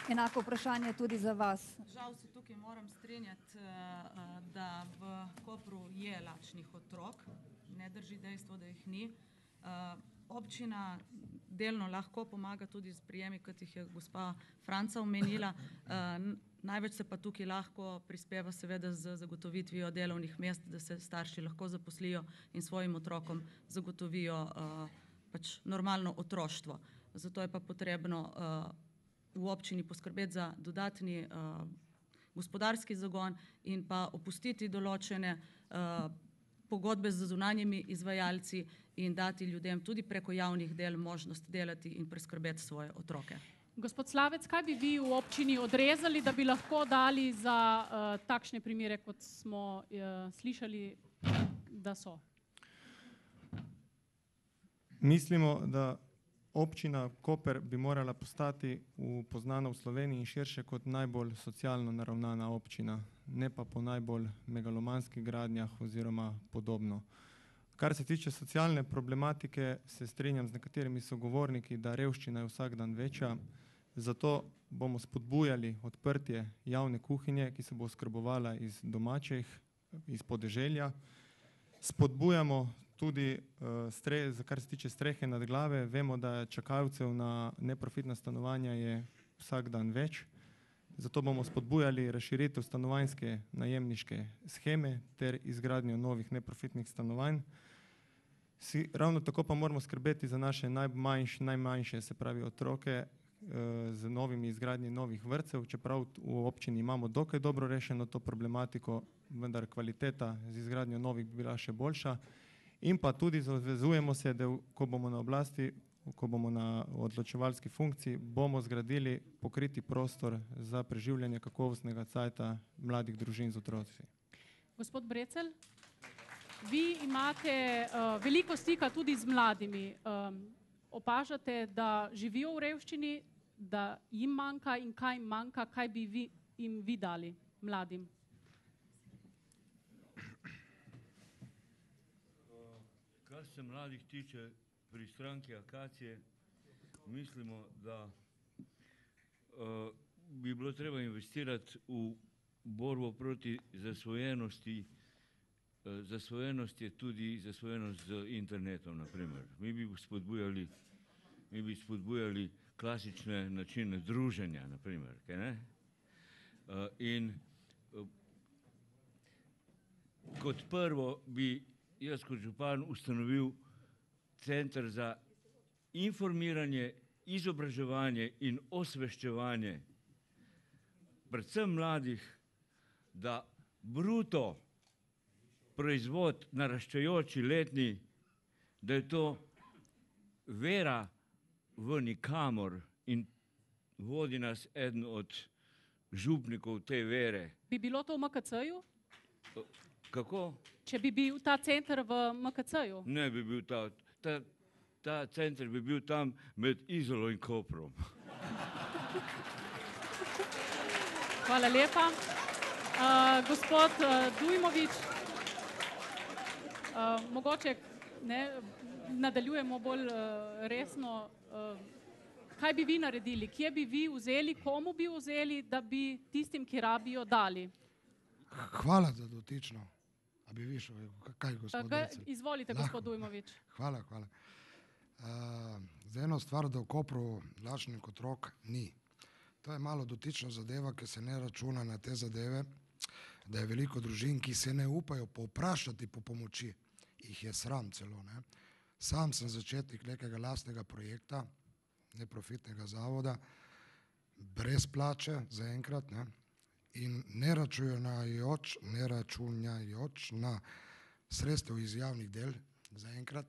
Enako vprašanje tudi za vas. Žal se tukaj moram strinjati, da v Kopru je lačnih otrok. Ne drži dejstvo, da jih ni. Občina delno lahko pomaga tudi z prijemi, kot jih je gospa Franca omenila. Največ se pa tukaj lahko prispeva seveda z zagotovitvijo delovnih mest, da se starši lahko zaposlijo in svojim otrokom zagotovijo pač normalno otroštvo. Zato je pa potrebno v občini poskrbeti za dodatni gospodarski zagon in pa opustiti določene pogodbe z zunanjimi izvajalci in dati ljudem tudi preko javnih del možnost delati in preskrbeti svoje otroke. Gospod Slavec, kaj bi vi v občini odrezali, da bi lahko dali za takšne primere, kot smo slišali, da so? Mislimo, da občina Koper bi morala postati poznana v Sloveniji in širše kot najbolj socialno naravnana občina, ne pa po najbolj megalomanskih gradnjah oziroma podobno. Kar se tiče socialne problematike, se strinjam z nekaterimi sogovorniki, da revščina je vsak dan večja, zato bomo spodbujali odprtje javne kuhinje, ki se bo oskrbovala iz domačih, iz podeželja. Spodbujamo tudi, kar se tiče strehe nad glave, vemo, da čakalcev na neprofitna stanovanja je vsak dan več, zato bomo spodbujali razširitev stanovanjske najemniške sheme ter izgradnjo novih neprofitnih stanovanj. Ravno tako pa moramo skrbeti za naše najmanjše, se pravi otroke, z novimi izgradnji novih vrtcev, čeprav v občini imamo dokaj dobro rešeno to problematiko, vendar kvaliteta z izgradnjo novih bi bila še boljša. In pa tudi zavezujemo se, da ko bomo na oblasti, ko bomo na odločevalski funkciji, bomo zgradili pokriti prostor za preživljanje kakovostnega cajta mladih družin z otroci. Gospod Brecelj, vi imate veliko stika tudi z mladimi. Opažate, da živijo v revščini, da jim manjka in kaj jim manjka, kaj bi jim vi dali mladim? Kar se mladih tiče, pri stranki Akacije mislimo, da bi bilo treba investirati v borbo proti zasvojenosti. Zasvojenost je tudi zasvojenost z internetom, naprimer. Mi bi spodbujali klasične načine druženja, naprimer, kaj ne? In kot prvo bi jaz kot župan ustanovil center za informiranje, izobraževanje in osveščevanje predvsem mladih, da bruto proizvod naraščajoči letni, da je to vera v nikamor in vodi nas eden od župnikov te vere. Bi bilo to v MKC-ju? Kako? Če bi bil ta center v MKC-ju? Ne bi bil ta center bi bil tam med Izolo in Koprom. Hvala lepa. Gospod Dujmović, mogoče nadaljujemo bolj resno. Kaj bi vi naredili? Kje bi vi vzeli, komu bi vzeli, da bi tistim, ki rabijo, dali? Hvala za dotično. A bi vi šel, kaj gospod Recel? Izvolite, gospod Dujmović. Hvala. Za eno stvar, da v Kopru lačnih otrok ni. To je malo dotična zadeva, ki se ne računa na te zadeve, da je veliko družin, ki se ne upajo povprašati po pomoči. Jih je sram celo, ne. Sam sem začetnik nekega lastnega projekta, neprofitnega zavoda, brez plače zaenkrat, ne. In ne računajoč na sredstev iz javnih del zaenkrat,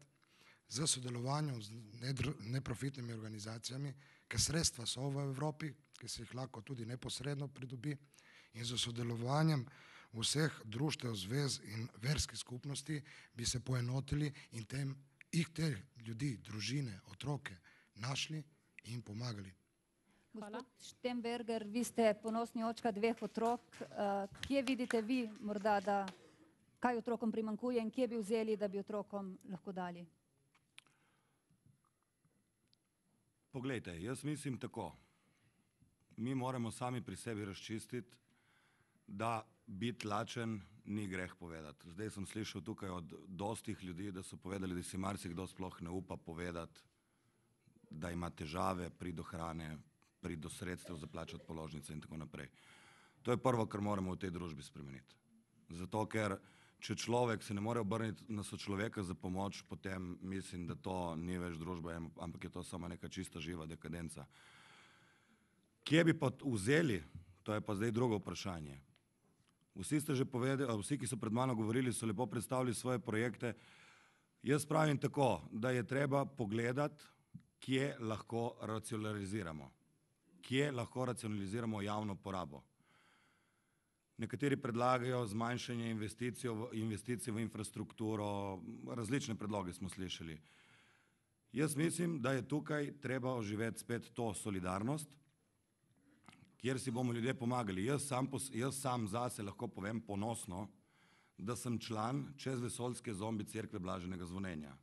z sodelovanjem z neprofitnimi organizacijami, ker sredstva so v Evropi, ki se jih lahko tudi neposredno pridobi, in z sodelovanjem vseh društev, zvez in verskih skupnosti bi se poenotili in te ljudi, družine, otroke našli in pomagali. Gospod Štemberger, vi ste ponosni očka 2 otrok. Kje vidite vi morda, da kaj otrokom primanjkuje in kje bi vzeli, da bi otrokom lahko dali? Poglejte, jaz mislim tako. Mi moramo sami pri sebi razčistiti, da biti lačen ni greh povedati. Zdaj sem slišal tukaj od dostih ljudi, da so povedali, da si marsikdo sploh ne upa povedati, da ima težave pri do hrane, pri do sredstev za plačati položnice in tako naprej. To je prvo, kar moramo v tej družbi spremeniti. Zato, ker če človek se ne more obrniti na sočloveka za pomoč, potem mislim, da to ni več družba, ampak je to samo neka čista živa dekadenca. Kje bi pa vzeli, to je pa zdaj drugo vprašanje. Vsi ste že povedali, vsi, ki so pred mano govorili, so lepo predstavili svoje projekte. Jaz pravim tako, da je treba pogledati, kje lahko racionaliziramo. Kje lahko racionaliziramo javno porabo. Nekateri predlagajo zmanjšanje investicij v infrastrukturo, različne predloge smo slišali. Jaz mislim, da je tukaj treba oživeti spet to solidarnost, kjer si bomo ljudje pomagali. Jaz sam zase lahko povem ponosno, da sem član čezvesoljske zombi cerkve Blaženega zvonjenja.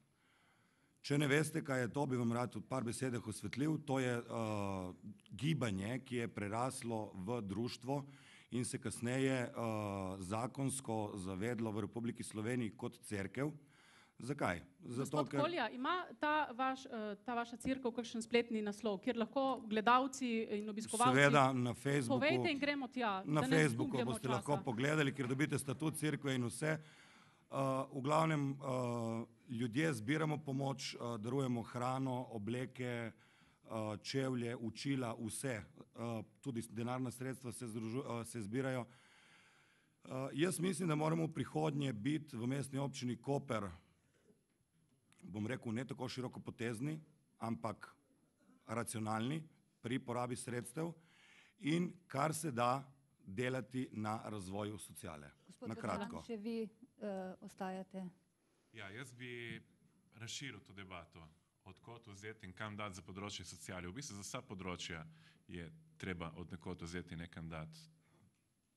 Če ne veste, kaj je to, bi vam rad v par besedah osvetlil. To je gibanje, ki je preraslo v društvo in se kasneje zakonsko zavedlo v Republiki Sloveniji kot cerkev. Zakaj? Gospod Kolja, ima ta vaša cerkev kakšen spletni naslov, kjer lahko gledalci in obiskovalci seveda na Facebooku, povejte in gremo tja. Na Facebooku boste lahko pogledali, kjer dobite statut cerkve in vse. V glavnem ljudje zbiramo pomoč, darujemo hrano, obleke, čevlje, učila, vse. Tudi denarna sredstva se zbirajo. Jaz mislim, da moramo v prihodnje biti v mestni občini Koper, bom rekel, ne tako širokopotezni, ampak racionalni pri porabi sredstev in kar se da delati na razvoju sociale. Na kratko. Gospod, še vi ostajate. Ja, jaz bi razširil to debato, odkot vzeti in kam dati za področje sociale. V bistvu za vsa področja je treba od nekod vzeti nekam dati.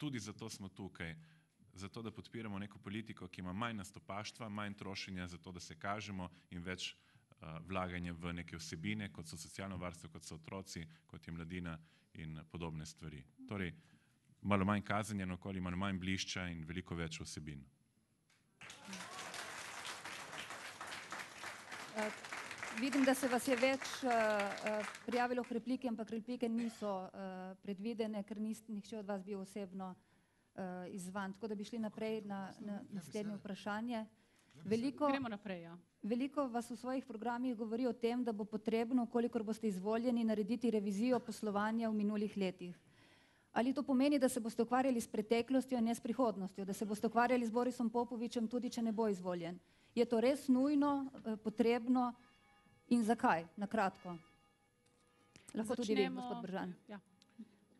Tudi zato smo tukaj, zato da podpiramo neko politiko, ki ima manj nastopaštva, manj trošenja, zato da se kažemo in več vlaganje v neke vsebine, kot so socialno varstvo, kot so otroci, kot je mladina in podobne stvari. Torej, malo manj kazanja na okolje, malo manj blišča in veliko več vsebin. Vidim, da se vas je več prijavilo k repliki, ampak replike niso predvidene, ker nihče od vas bil osebno izzvan. Tako da bi šli naprej na naslednje vprašanje. Gremo naprej, ja. Veliko vas v svojih programih govori o tem, da bo potrebno, kolikor boste izvoljeni, narediti revizijo poslovanja v minulih letih. Ali to pomeni, da se boste ukvarjali s preteklostjo in ne s prihodnostjo, da se boste ukvarjali z Borisom Popovičem, tudi če ne bo izvoljen? Je to res nujno, potrebno in zakaj? Na kratko. Lahko tudi vi, gospod Bržan.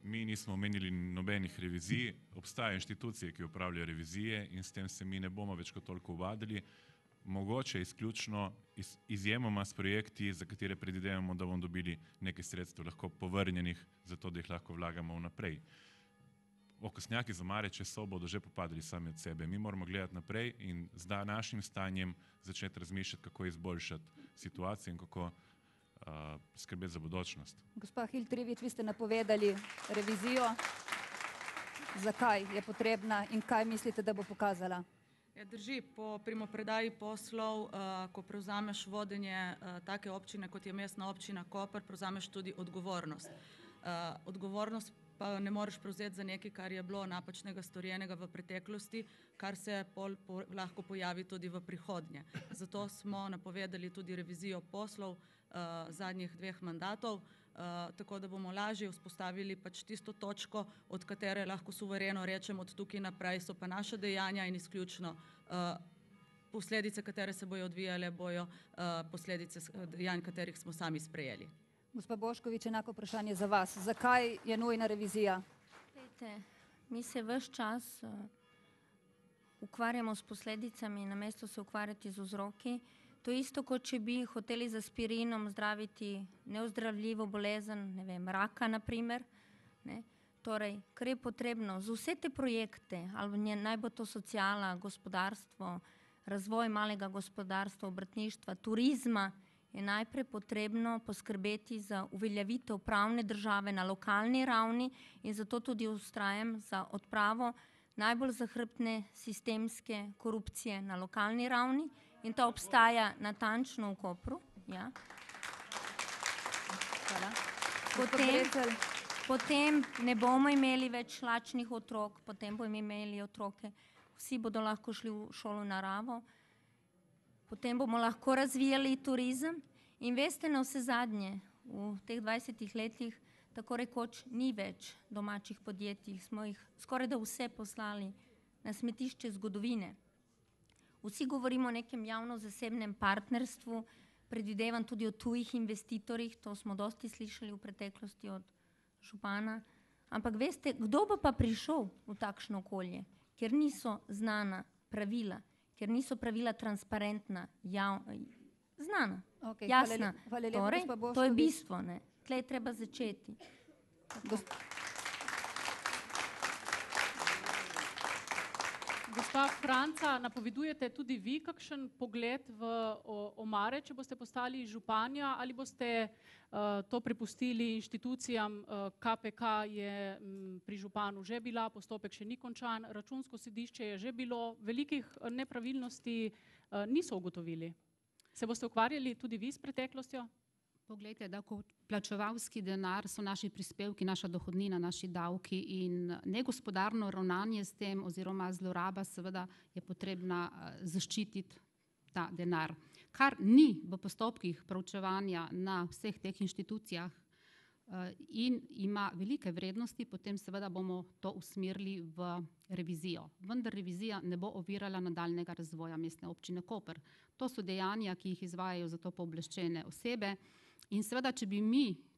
Mi nismo omenili nobenih revizij, obstajajo inštitucije, ki upravljajo revizije in s tem se mi ne bomo več kot toliko uvadili. Mogoče izključno izjemoma s projekti, za katere predvidevamo, da bomo dobili nekaj sredstev lahko povrnjenih, zato da jih lahko vlagamo vnaprej. Okostnjaki za Mareče so bodo že popadli sami od sebe. Mi moramo gledati naprej in z današnjim stanjem začeti razmišljati, kako izboljšati situacijo in kako skrbeti za bodočnost. Gospa Hiltrivič, vi ste napovedali revizijo. Zakaj je potrebna in kaj mislite, da bo pokazala? Drži, po primopredaji poslov, ko prevzameš vodenje take občine, kot je Mestna občina Koper, prevzameš tudi odgovornost. Odgovornost pa ne moreš prevzeti za nekaj, kar je bilo napačnega storjenega v preteklosti, kar se lahko pojavi tudi v prihodnje. Zato smo napovedali tudi revizijo poslov zadnjih 2 mandatov, tako da bomo lažje vzpostavili pač tisto točko, od katere lahko suvereno rečemo, od tukaj naprej so pa naša dejanja in izključno posledice, katere se bojo odvijale, bojo posledice dejanj, katerih smo sami sprejeli. Gospa Boškovič, enako vprašanje za vas. Zakaj je nujna revizija? Mi se ves čas ukvarjamo s posledicami, namesto se ukvarjati z vzroki. To je isto, kot če bi hoteli z aspirinom zdraviti neozdravljivo bolezen, ne vem, raka naprimer. Torej, kar je potrebno za vse te projekte, ali naj bo to sociala, gospodarstvo, razvoj malega gospodarstva, obrtništva, turizma, je najprej potrebno poskrbeti za uveljavitev pravne države na lokalni ravni in zato tudi vztrajam za odpravo najbolj zahrbtne sistemske korupcije na lokalni ravni in to obstaja natančno v Kopru. Ja. Potem ne bomo imeli več lačnih otrok, potem bomo imeli otroke, vsi bodo lahko šli v šolo naravo, potem bomo lahko razvijali turizem in veste, na vse zadnje, v teh 20 letih tako rekoč ni več domačih podjetij, smo jih skoraj da vse poslali na smetišče zgodovine. Vsi govorimo o nekem javno-zasebnem partnerstvu, predvidevam tudi o tujih investitorjih, to smo dosti slišali v preteklosti od župana, ampak veste, kdo bo pa prišel v takšno okolje, ker niso znana pravila, ker niso pravila transparentna, znana, jasna. Torej, to je bistvo, tle je treba začeti. Gospa Franca, napovedujete tudi vi kakšen pogled v omare, če boste postali županja, ali boste to prepustili inštitucijam? KPK je pri županu že bila, postopek še ni končan, Računsko sodišče je že bilo, velikih nepravilnosti niso ugotovili. Se boste ukvarjali tudi vi s preteklostjo? Poglejte, davkoplačevalski denar so naši prispevki, naša dohodnina, naši davki in negospodarno ravnanje s tem oziroma zloraba seveda je potrebna zaščititi ta denar. Kar ni v postopkih proučevanja na vseh teh inštitucijah in ima velike vrednosti, potem seveda bomo to usmerili v revizijo. Vendar revizija ne bo ovirala nadaljnjega razvoja Mestne občine Koper. To so dejanja, ki jih izvajajo za to pooblaščene osebe. In seveda, če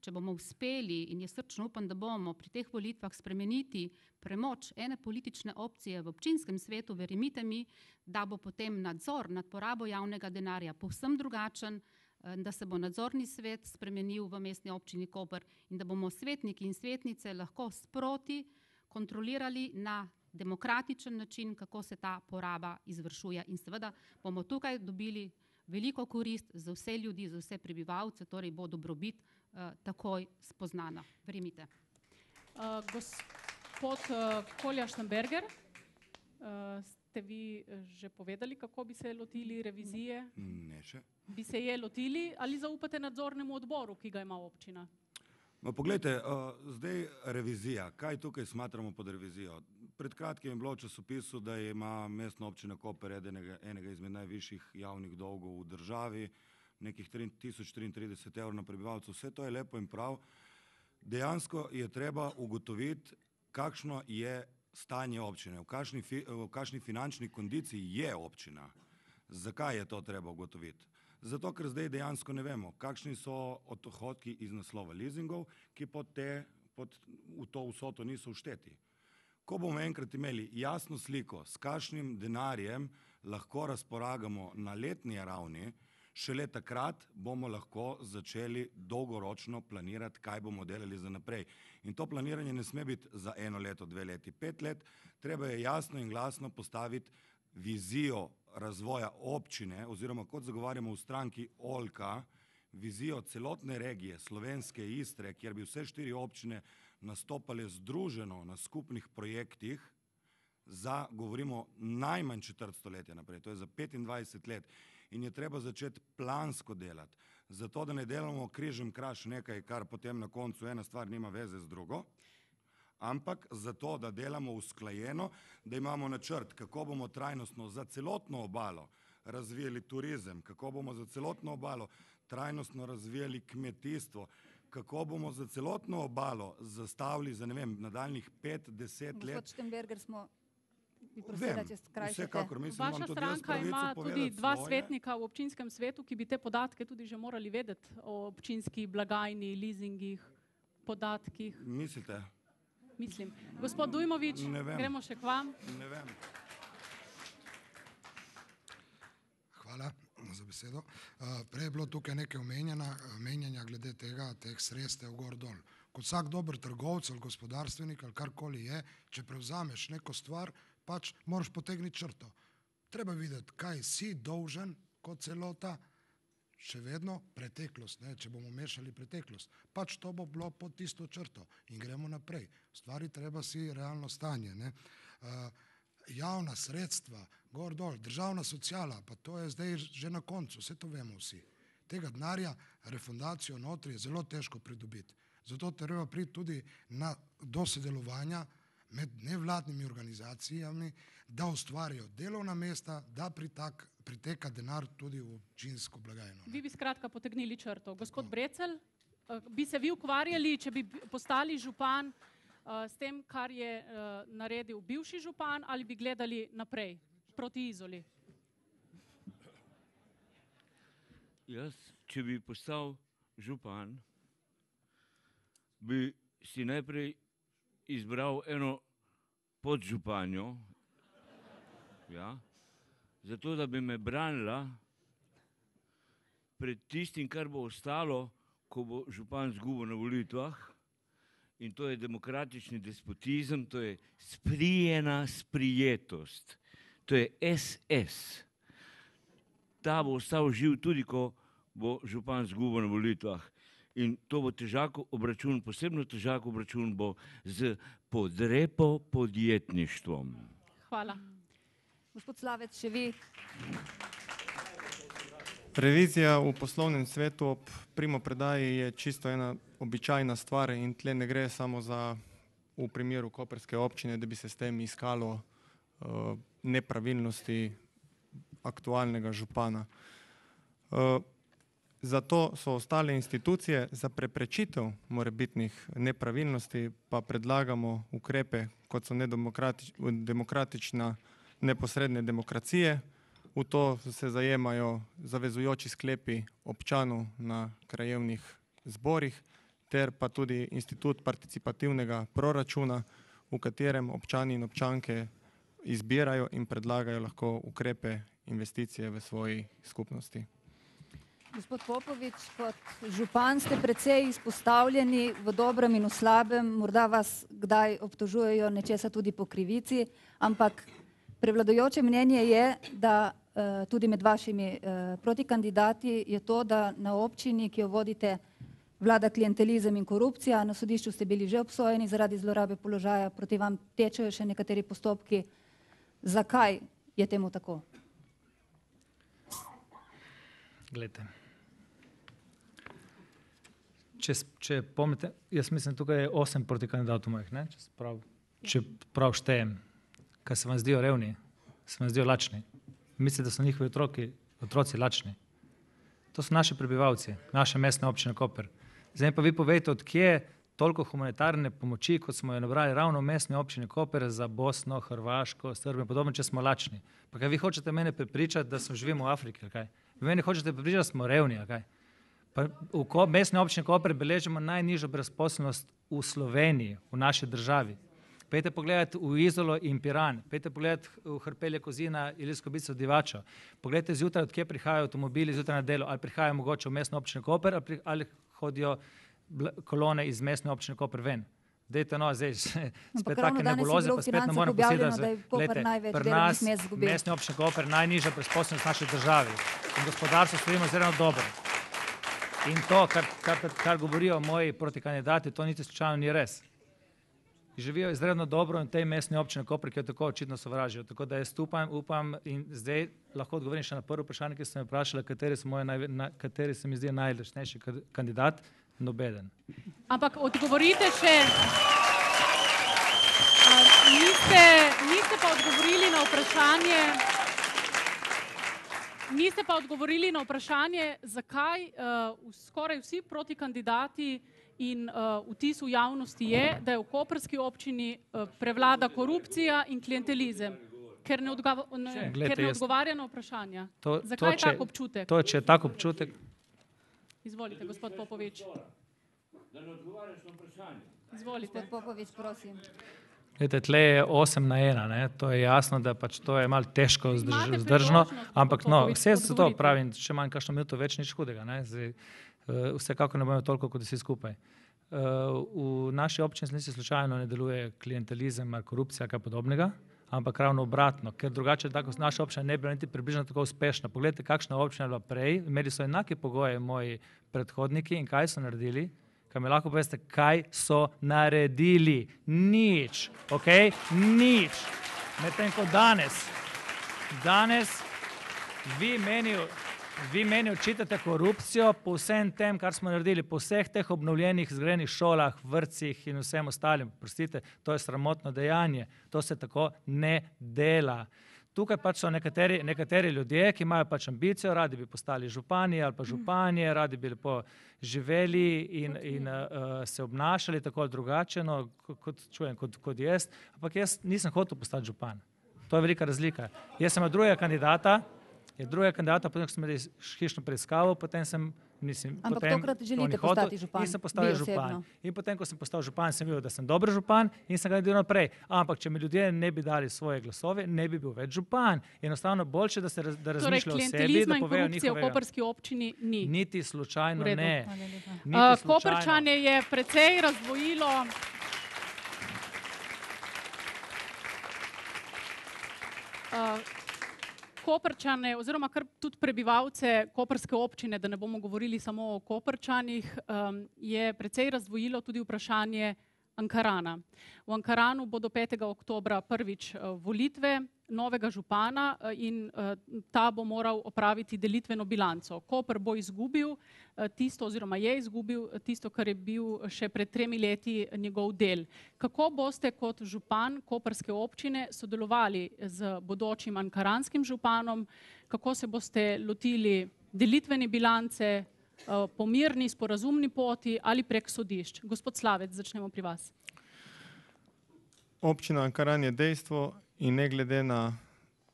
bomo uspeli, in jaz srčno upam, da bomo pri teh volitvah spremeniti premoč ene politične opcije v občinskem svetu, verjemite mi, da bo potem nadzor nad porabo javnega denarja povsem drugačen, da se bo nadzorni svet spremenil v Mestni občini Koper in da bomo svetniki in svetnice lahko sproti kontrolirali na demokratičen način, kako se ta poraba izvršuje. In seveda bomo tukaj dobili veliko korist za vse ljudi, za vse prebivalce, torej bo dobrobit takoj spoznana. Verjemite. Gospod Kolja Štamberger, ste vi že povedali, kako bi se lotili revizije? Ne še. Bi se je lotili ali zaupate nadzornemu odboru, ki ga ima občina? Poglejte, zdaj revizija. Kaj tukaj smatramo pod revizijo? Pred kratkim je bilo v časopisu, da ima mestna občina Koper enega izmed najvišjih javnih dolgov v državi, nekih 1033 evrov na prebivalcu. Vse to je lepo in prav. Dejansko je treba ugotoviti, kakšno je stanje občine, v kakšni finančni kondiciji je občina. Zakaj je to treba ugotoviti? Zato, ker zdaj dejansko ne vemo, kakšni so odhodki iz naslova leasingov, ki v to vsoto niso všteti. Ko bomo enkrat imeli jasno sliko, s kakšnim denarjem lahko razporagamo na letni ravni, šele takrat bomo lahko začeli dolgoročno planirati, kaj bomo delali za naprej. In to planiranje ne sme biti za 1 leto, 2 leti, 5 let. Treba je jasno in glasno postaviti vizijo razvoja občine, oziroma kot zagovarjamo v stranki Oljka, vizijo celotne regije Slovenske Istre, kjer bi vse 4 občine nastopale združeno na skupnih projektih za, govorimo, najmanj 4 stoletja naprej, to je za 25 let. In je treba začeti plansko delati, zato da ne delamo križem kraš nekaj, kar potem na koncu ena stvar nima veze z drugo, ampak zato, da delamo usklajeno, da imamo načrt, kako bomo trajnostno za celotno obalo razvijali turizem, kako bomo za celotno obalo trajnostno razvijali kmetijstvo, kako bomo za celotno obalo zastavili za, ne vem, nadaljnjih 5-10 let. Gospod Štemberger, Vem, vsekakor, mislim, Vaša stranka ima tudi 2 svetnika v občinskem svetu, ki bi te podatke tudi že morali vedeti o občinski blagajni, leasingih, podatkih. Mislite? Mislim. Gospod Dujmović, gremo še k vam. Ne vem. Hvala za besedo. Prej je bilo tukaj nekaj omenjanja glede teh sredstev gor dol. Kot vsak dober trgovec ali gospodarstvenik ali karkoli je, če prevzameš neko stvar, pač moraš potegniti črto. Treba videti, kaj si dolžen kot celota, še vedno preteklost, ne, če bomo mešali preteklost. Pač to bo bilo pod tisto črto in gremo naprej. Stvari treba si realno stanje, ne. Javna sredstva, gor dol, državna sociala, pa to je zdaj že na koncu, vse to vemo vsi. Tega denarja, refundacijo notri je zelo težko pridobiti. Zato treba priti tudi do sodelovanja med nevladnimi organizacijami, da ustvarijo delovna mesta, da priteka denar tudi v občinsko blagajno. Vi bi skratka potegnili črto. Gospod Brecelj, bi se vi ukvarjali, če bi postali župan, s tem, kar je naredil bivši župan, ali bi gledali naprej, proti Izoli? Jaz, če bi postal župan, bi si najprej izbral eno podžupanjo, zato da bi me branila pred tistim, kar bo ostalo, ko bo župan izgubil na volitvah, in to je demokratični despotizem, to je sprijena sprijetost, to je SS. Ta bo ostal živ tudi, ko bo župan izgubil na volitvah. In to bo težak obračun, posebno težak obračun bo z podjetništvom. Hvala. Gospod Slavec, še vi. Revizija v poslovnem svetu ob primopredaji je čisto ena običajna stvar in tle ne gre samo za, v primeru koprske občine, da bi se s tem iskalo nepravilnosti aktualnega župana. Zato so ostale institucije za preprečitev morebitnih nepravilnosti, pa predlagamo ukrepe, kot so demokratična neposredne demokracije. V to se zajemajo zavezujoči sklepi občanov na krajevnih zborih, ter pa tudi institut participativnega proračuna, v katerem občani in občanke izbirajo in predlagajo lahko ukrepe investicije v svoji skupnosti. Gospod Popovič, kot župan ste precej izpostavljeni v dobrem in v slabem, morda vas kdaj obtožujejo nečesa tudi po krivici, ampak prevladujoče mnenje je, da tudi med vašimi protikandidati, je to, da na občini, ki jo vodite, vlada klientelizem in korupcija. Na sodišču ste bili že obsojeni zaradi zlorabe položaja, proti vam tečejo še nekateri postopki. Zakaj je temu tako? Glejte. Če pomnite, jaz mislim, tukaj je 8 protikandidatov mojih, ne? Če prav štejem, kaj se vam zdijo revni, se vam zdijo lačni. Mislite, da so njihovi otroci lačni. To so naši prebivalci, naše mestne občine Koper. Zdaj pa vi povejte, od kje toliko humanitarne pomoči, kot smo jo nabrali ravno v mestni občini Koper za Bosno, Hrvaško, Srbijo in podobno, če smo lačni. Pa kaj vi hočete mene prepričati, da živimo v Afriki, ali kaj? Vi mene hočete prepričati, da smo revni, ali kaj? Pa v mestni občini Koper beležimo najnižjo brezposelnost v Sloveniji, v naši državi. Pojdite pogledati v Izolo in Piran, pojdite pogledati v Hrpelje Kozina, Ilirsko Bistrico, Divačo. Poglejte zjutraj, od kje prihajajo avtomobili zjutraj na delo, ali prihajajo mogoče v mestno občino Koper, ali hodijo kolone iz mestne občine Koper ven. Dejte no, zdaj spet take nebuloze, pa spet ne morem posedati. Glejte, pri nas mestne občine Koper najnižja brezposelnost v naši državi in gospodarstvo stojimo zelo dobro. In to, kar govorijo moji protikandidati, to niti slučajno ni res. Živijo izredno dobro in tej mestni občini Koper, ki jo tako očitno sovražijo. Tako da jaz upam in zdaj lahko odgovorim še na prvo vprašanje, ki ste me vprašali, kateri se mi zdi najresnejši kandidat. Nobeden. Ampak odgovorite še, niste pa odgovorili na vprašanje, zakaj skoraj vsi protikandidati in vtis v javnosti je, da je v koprski občini prevlada korupcija in klientelizem, ker ne odgovarja na vprašanja. Zakaj je tak občutek? To, če je tak občutek. Izvolite, gospod Popovič. Da ne odgovarjaš na vprašanje. Izvolite. Gospod Popovič, prosim. Glede, tle je 8-1, ne? To je jasno, da pač to je malo težko zdržno, ampak no, vse se to pravi, če manj kakšno minuto več, nič hudega, ne? Zdaj, vsekako ne bomo toliko, kot vsi skupaj. V naši občini nisi slučajno ne deluje klientelizem ali korupcija, kaj podobnega, ampak ravno obratno, ker drugače tako naša občina ne bi bila niti približno tako uspešna. Poglejte, kakšna občina je bila prej, imeli so enake pogoje moji predhodniki in kaj so naredili? Kaj mi lahko poveste, kaj so naredili? Nič, ok? Nič. Medtem ko danes vi meni očitate korupcijo po vsem tem, kar smo naredili, po vseh teh obnovljenih zgrajenih šolah, vrtcih in vsem ostalim. Prostite, to je sramotno dejanje. To se tako ne dela. Tukaj pač so nekateri ljudje, ki imajo pač ambicijo, radi bi postali župani ali pa županje, radi bi lepo živeli in se obnašali tako ali drugače, no, kot jaz, ampak jaz nisem hotel postati župan. To je velika razlika. Jaz sem drugega kandidata, potem ko sem imeli hišno preiskavo, potem sem Ampak tokrat želite postati župan, in sem postal župan. In potem, ko sem postal župan, sem videl, da sem dober župan in sem kandidiral naprej. Ampak, če mi ljudje ne bi dali svoje glasove, ne bi bil več župan. Enostavno boljše, da razmišljajo o sebi, da povejo njihovega. Torej, klientelizma in korupcije v koprski občini ni. Niti slučajno ne. Koprčane je precej razdvojilo Koprčane oziroma kar tudi prebivalce koprske občine, da ne bomo govorili samo o Koprčanih, je precej razdvojilo tudi vprašanje Ankarana. V Ankaranu bodo 5. oktobra prvič volitve novega župana in ta bo moral opraviti delitveno bilanco. Koper bo izgubil tisto oziroma je izgubil tisto, kar je bil še pred 3 leti njegov del. Kako boste kot župan koprske občine sodelovali z bodočim ankaranskim županom? Kako se boste lotili delitvene bilance po mirni, sporazumni poti ali prek sodišč? Gospod Slavec, začnemo pri vas. Občina Ankaran je dejstvo in ne glede na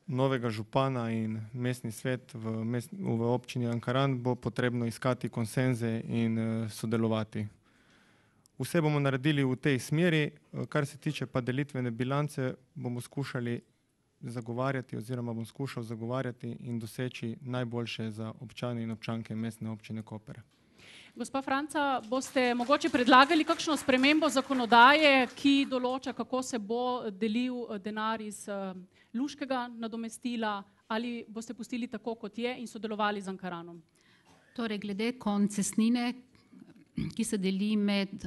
novega župana in mestni svet v občini Ankaran bo potrebno iskati konsenze in sodelovati. Vse bomo naredili v tej smeri, kar se tiče pa delitvene bilance, bomo skušali zagovarjati oziroma bom skušal zagovarjati in doseči najboljše za občane in občanke mestne občine Koper. Gospa Franca, boste mogoče predlagali kakšno spremembo zakonodaje, ki določa, kako se bo delil denar iz luškega nadomestila ali boste pustili tako, kot je in sodelovali z Ankaranom? Torej, glede koncesnine, ki se deli med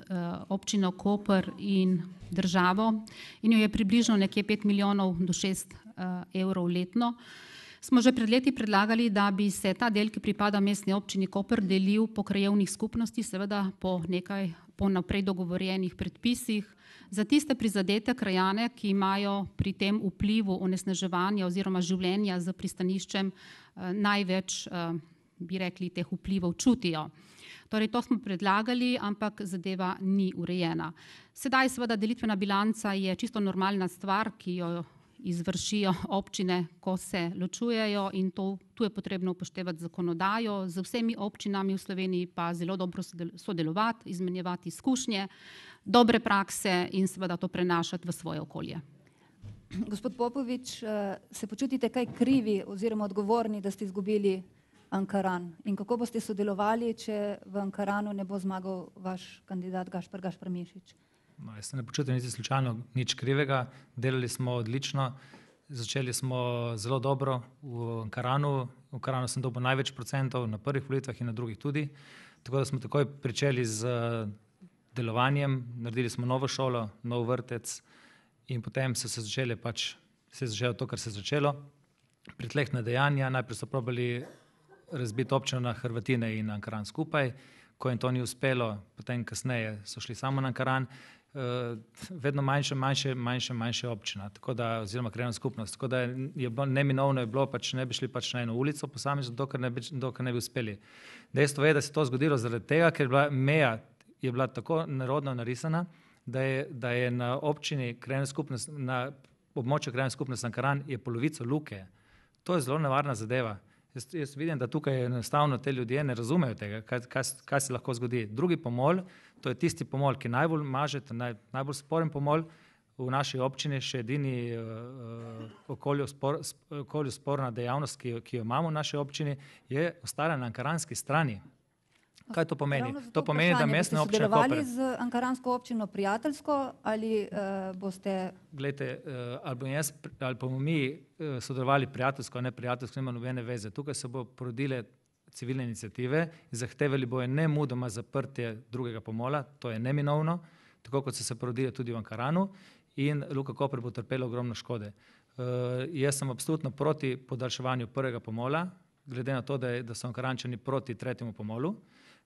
občino Koper in državo in jo je približno nekje 5 milijonov do 6 evrov letno, smo že pred leti predlagali, da bi se ta del, ki pripada mestni občini Koper, delil po krajevnih skupnosti, seveda po naprej dogovorjenih predpisih. Za tiste prizadete krajane, ki imajo pri tem vplivu onesnaževanja oziroma življenja z pristaniščem največ, bi rekli, teh vplivov čutijo. Torej, to smo predlagali, ampak zadeva ni urejena. Sedaj seveda delitvena bilanca je čisto normalna stvar, ki jo izvršijo občine, ko se ločujejo, in tu je potrebno upoštevati zakonodajo, z vsemi občinami v Sloveniji pa zelo dobro sodelovati, izmenjevati izkušnje, dobre prakse in seveda to prenašati v svoje okolje. Gospod Popovič, se počutite kaj krivi oziroma odgovorni, da ste izgubili Ankaran? In kako boste sodelovali, če v Ankaranu ne bo zmagal vaš kandidat Gašper Mišič? No, jaz se ne počutim niti slučajno nič krivega, delali smo odlično, začeli smo zelo dobro v Ankaranu. V Ankaranu sem dobil največ procentov na prvih volitvah in na drugih tudi, tako da smo takoj pričeli z delovanjem, naredili smo novo šolo, nov vrtec in potem se je začelo to, kar se je začelo. Pritlehna dejanja, najprej so probali razbiti občino na Hrvatine in Ankaran skupaj, ko jim to ni uspelo, potem kasneje so šli samo na Ankaran, vedno manjša občina, tako da, oziroma krajevna skupnost, tako da je bilo neminovno, pač ne bi šli pač na eno ulico posamezno, dokler ne bi uspeli. Dejstvo je, da se je to zgodilo zaradi tega, ker meja je bila tako nerodno narisana, da je na občini krajevna skupnost, na območju krajevne skupnosti Ankaran je polovico luke. To je zelo nevarna zadeva. Jaz vidim, da tukaj enostavno te ljudje ne razumejo tega, kaj se lahko zgodi. Drugi pomol, to je tisti pomol, ki najbolj maže, najbolj sporen pomol v naši občini, še edini okolju sporna dejavnost, ki jo imamo v naši občini, je ostala na ankaranski strani. Kaj to pomeni? To pomeni, da mestne občine Koper... Boste sodelovali z ankaransko občino prijateljsko ali boste... Glejte, ali bomo mi sodelovali prijateljsko, a ne prijateljsko, nima nobene veze. Tukaj se bo porodile civilne iniciative in zahtevali bojo nemudoma zaprtje drugega pomola, to je neminovno, tako kot so se porodile tudi v Ankaranu, in Luka Koper bo trpela ogromno škode. Jaz sem absolutno proti podaljševanju prvega pomola, glede na to, da so Ankarančani proti tretjemu pomolu.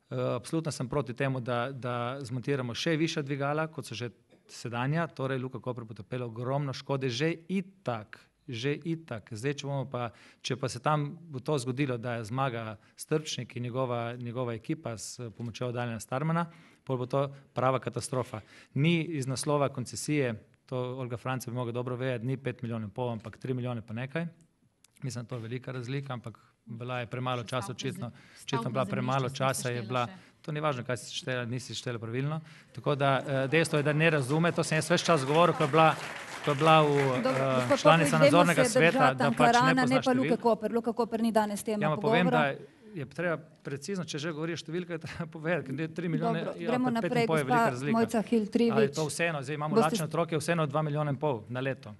Absolutno sem proti temu, da zmontiramo še višja dvigala, kot so že sedanja, torej Luka Koper bo trpela ogromno škode že itak. Zdaj, če pa se tam bo to zgodilo, da zmaga Strpčnik in njegova ekipa s pomočjo Daljana Starmana, potem bo to prava katastrofa. Ni iz naslova koncesije, to Olga Franca bi mogla dobro vedeti, ni 5 milijonov in pol, ampak 3 milijone pa nekaj. Mislim, to je velika razlika, ampak bila je premalo časa, očitno bila premalo časa, je bila, to ni važno, kaj si štela, nisi štela pravilno. Tako da dejstvo je, da ne razume, to sem jaz ves čas govoril, ko je bila v članica nadzornega sveta, da pač ne pozna številk. Luka Koper ni danes tema pogovora. Ja, pa povem, da je treba precizno, če že govoriš številke, je treba povedati, ker 3 milijone, gremo naprej, gospa Mojca Hill-Trivič. Ali to vseeno, zdaj imamo lačne otroke, vseeno 2 milijona in pol na leto.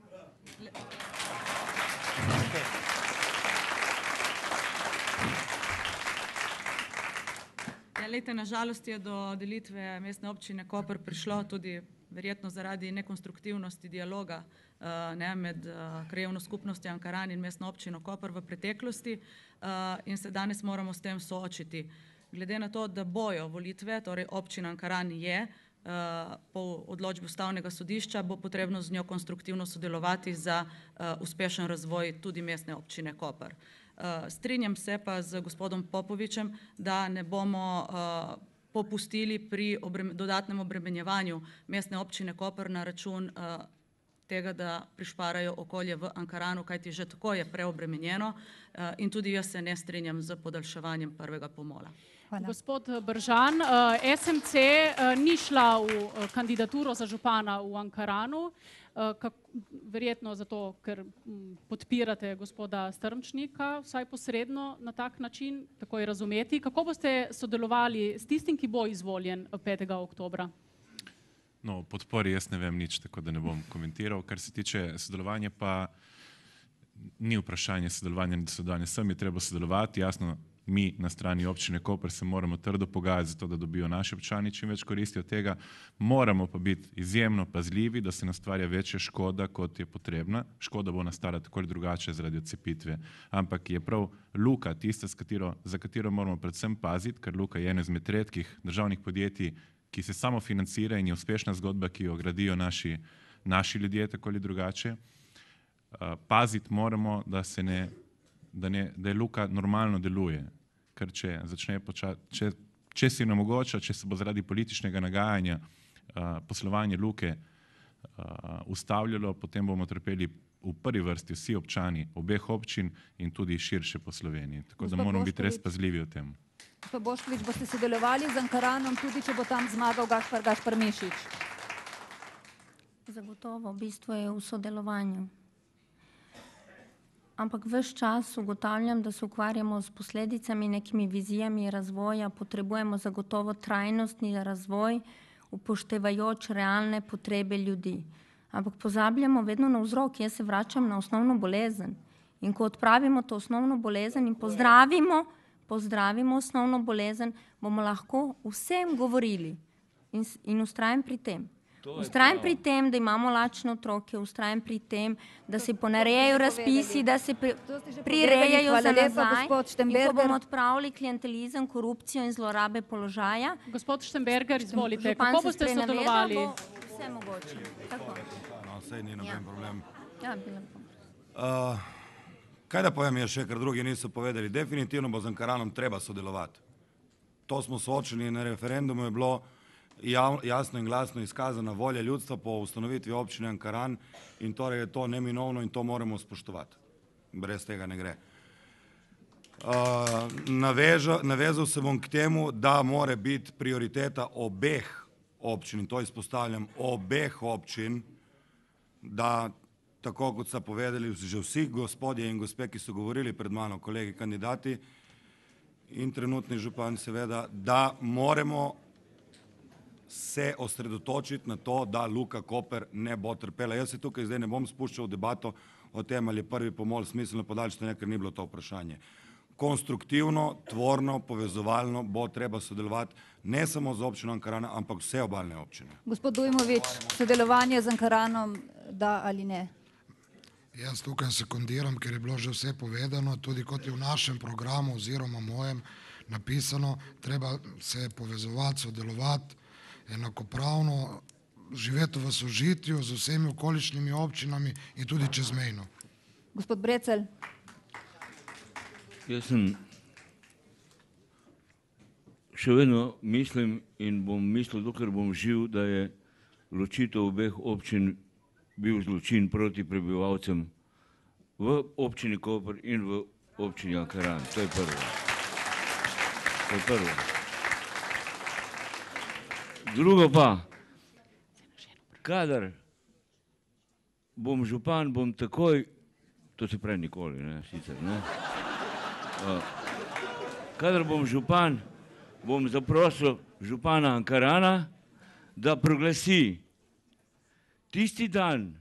Na žalost je do delitve mestne občine Koper prišlo tudi verjetno zaradi nekonstruktivnosti dialoga med krajevno skupnostjo Ankaran in mestno občino Koper v preteklosti in se danes moramo s tem soočiti. Glede na to, da bojo volitve, torej občina Ankaran je po odločbi Ustavnega sodišča, bo potrebno z njo konstruktivno sodelovati za uspešen razvoj tudi mestne občine Koper. Strinjam se pa z gospodom Popovičem, da ne bomo popustili pri dodatnem obremenjevanju mestne občine Koper na račun tega, da prišparajo okolje v Ankaranu, kajti že tako je preobremenjeno in tudi jaz se ne strinjam z podaljševanjem prvega pomola. Hvala. Gospod Bržan, SMC ni šla v kandidaturo za župana v Ankaranu, verjetno zato, ker podpirate gospoda Strmčnika, vsaj posredno na tak način, tako je razumeti. Kako boste sodelovali s tistim, ki bo izvoljen 5. oktobra? No, o podpori jaz ne vem nič, tako da ne bom komentiral. Kar se tiče sodelovanja, pa ni vprašanje sodelovanja in sodelovanja. Sem je treba sodelovati, jasno, mi na strani občine Koper se moramo trdo pogajati za to, da dobijo naši občani čim več koristi od tega. Moramo pa biti izjemno pazljivi, da se nastvarja večja škoda, kot je potrebna. Škoda bo nastala tako ali drugače zaradi odcepitve. Ampak je prav Luka tista, za katero moramo predvsem paziti, ker Luka je eno izmed redkih državnih podjetij, ki se samo financira in je uspešna zgodba, ki jo gradijo naši ljudje tako ali drugače. Paziti moramo, da je Luka normalno deluje, ker če si omogoča, če se bo zaradi političnega nagajanja poslovanje Luke ustavljalo, potem bomo trpeli v prvi vrsti vsi občani obeh občin in tudi širše po Sloveniji. Tako da moramo biti res pazljivi o tem. Gospod Bošković, boste sodelovali z Ankaranom tudi, če bo tam zmagal Gašpar Mišič? Zagotovo, v bistvu je v sodelovanju. Ampak ves čas ugotavljam, da se ukvarjamo s posledicami, nekimi vizijami razvoja, potrebujemo zagotovo trajnostni razvoj, upoštevajoč realne potrebe ljudi. Ampak pozabljamo vedno na vzrok, jaz se vračam na osnovno bolezen. In ko odpravimo to osnovno bolezen in pozdravimo osnovno bolezen, bomo lahko vsem govorili in vztrajam pri tem. Vztrajam pri tem, da imamo lačne otroke, vztrajam pri tem, da se ponarejajo razpisi, da se prirejajo za nazaj in ko bomo odpravili klientelizem, korupcijo in zlorabe položaja. Gospod Štemberger, izvolite, kako boste sodelovali? Vse mogoče. Tako. No, sej ni noben problem. Ja, bi lepo. Kaj da povem jaz še, ker drugi niso povedali, definitivno bo z Ankaranom treba sodelovati. To smo soočili na referendumu, je bilo jasno in glasno izkazana volja ljudstva po ustanovitvi občine Ankaran in torej je to neminovno in to moramo spoštovati. Brez tega ne gre. Navezal se bom k temu, da mora biti prioriteta obeh občin, in to izpostavljam, obeh občin, da tako kot so povedali že vsi gospodje in gospe, ki so govorili pred mano, kolegi kandidati in trenutni župan seveda, da moramo se osredotočiti na to, da Luka Koper ne bo trpela. Jaz se tukaj zdaj ne bom spuščal v debato o tem, ali je prvi pomol smiselno podaljšati, ker ni bilo to vprašanje. Konstruktivno, tvorno, povezovalno bo treba sodelovati ne samo z občino Ankarana, ampak vse obalne občine. Gospod Dujmović, sodelovanje z Ankaranom, da ali ne? Jaz tukaj sekundiram, ker je bilo že vse povedano, tudi kot je v našem programu oziroma mojem napisano, treba se povezovati, sodelovati, enakopravno živeti v sožitju z vsemi okoličnimi občinami in tudi čezmejno. Gospod Brecelj. Jaz sem še vedno mislim in bom mislil, dokler bom živ, da je ločitev obeh občin bil zločin proti prebivalcem v občini Koper in v občini Ankaran. To je prvo. To je prvo. Drugo pa, kadar bom župan, bom takoj, to se pravi nikoli, ne, sicer, ne. Kadar bom župan, bom zaprosil župana Ankarana, da proglasi tisti dan,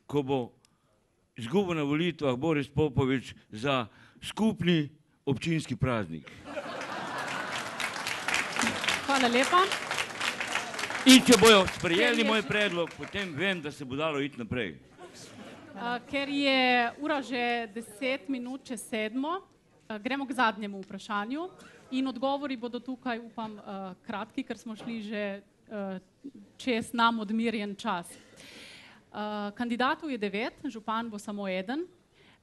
ko bo izgubil na volitvah Boris Popovič za skupni občinski praznik. Hvala lepa. In če bojo sprejeli moj predlog, potem vem, da se bo dalo iti naprej. Ker je ura že 10 minut čez 7, gremo k zadnjemu vprašanju in odgovori bodo tukaj, upam, kratki, ker smo šli že čez nam odmirjen čas. Kandidatov je 9, župan bo samo 1.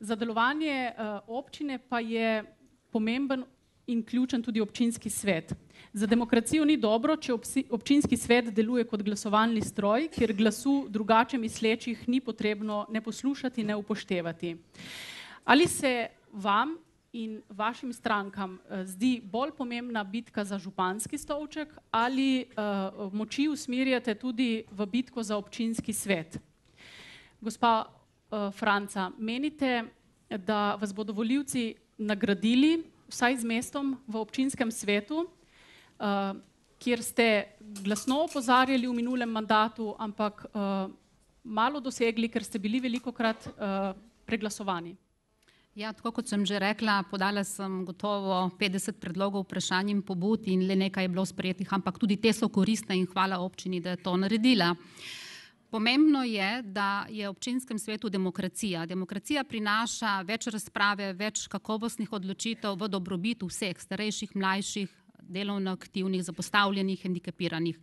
Za delovanje občine pa je pomemben in ključen tudi občinski svet. Za demokracijo ni dobro, če občinski svet deluje kot glasovalni stroj, kjer glasu drugače mislečih ni potrebno ne poslušati, ne upoštevati. Ali se vam in vašim strankam zdi bolj pomembna bitka za županski stolček ali moči usmerjate tudi v bitko za občinski svet? Gospa Franca, menite, da vas bodo volivci nagradili vsaj z mestom v občinskem svetu, kjer ste glasno opozarjali v minulem mandatu, ampak malo dosegli, ker ste bili velikokrat preglasovani? Ja, tako kot sem že rekla, podala sem gotovo 50 predlogov, vprašanj in pobud in le nekaj je bilo sprejetih, ampak tudi te so koristne in hvala občini, da je to naredila. Pomembno je, da je v občinskem svetu demokracija. Demokracija prinaša več razprave, več kakovostnih odločitev v dobrobit vseh, starejših, mlajših, delovno aktivnih, zapostavljenih, hendikepiranih.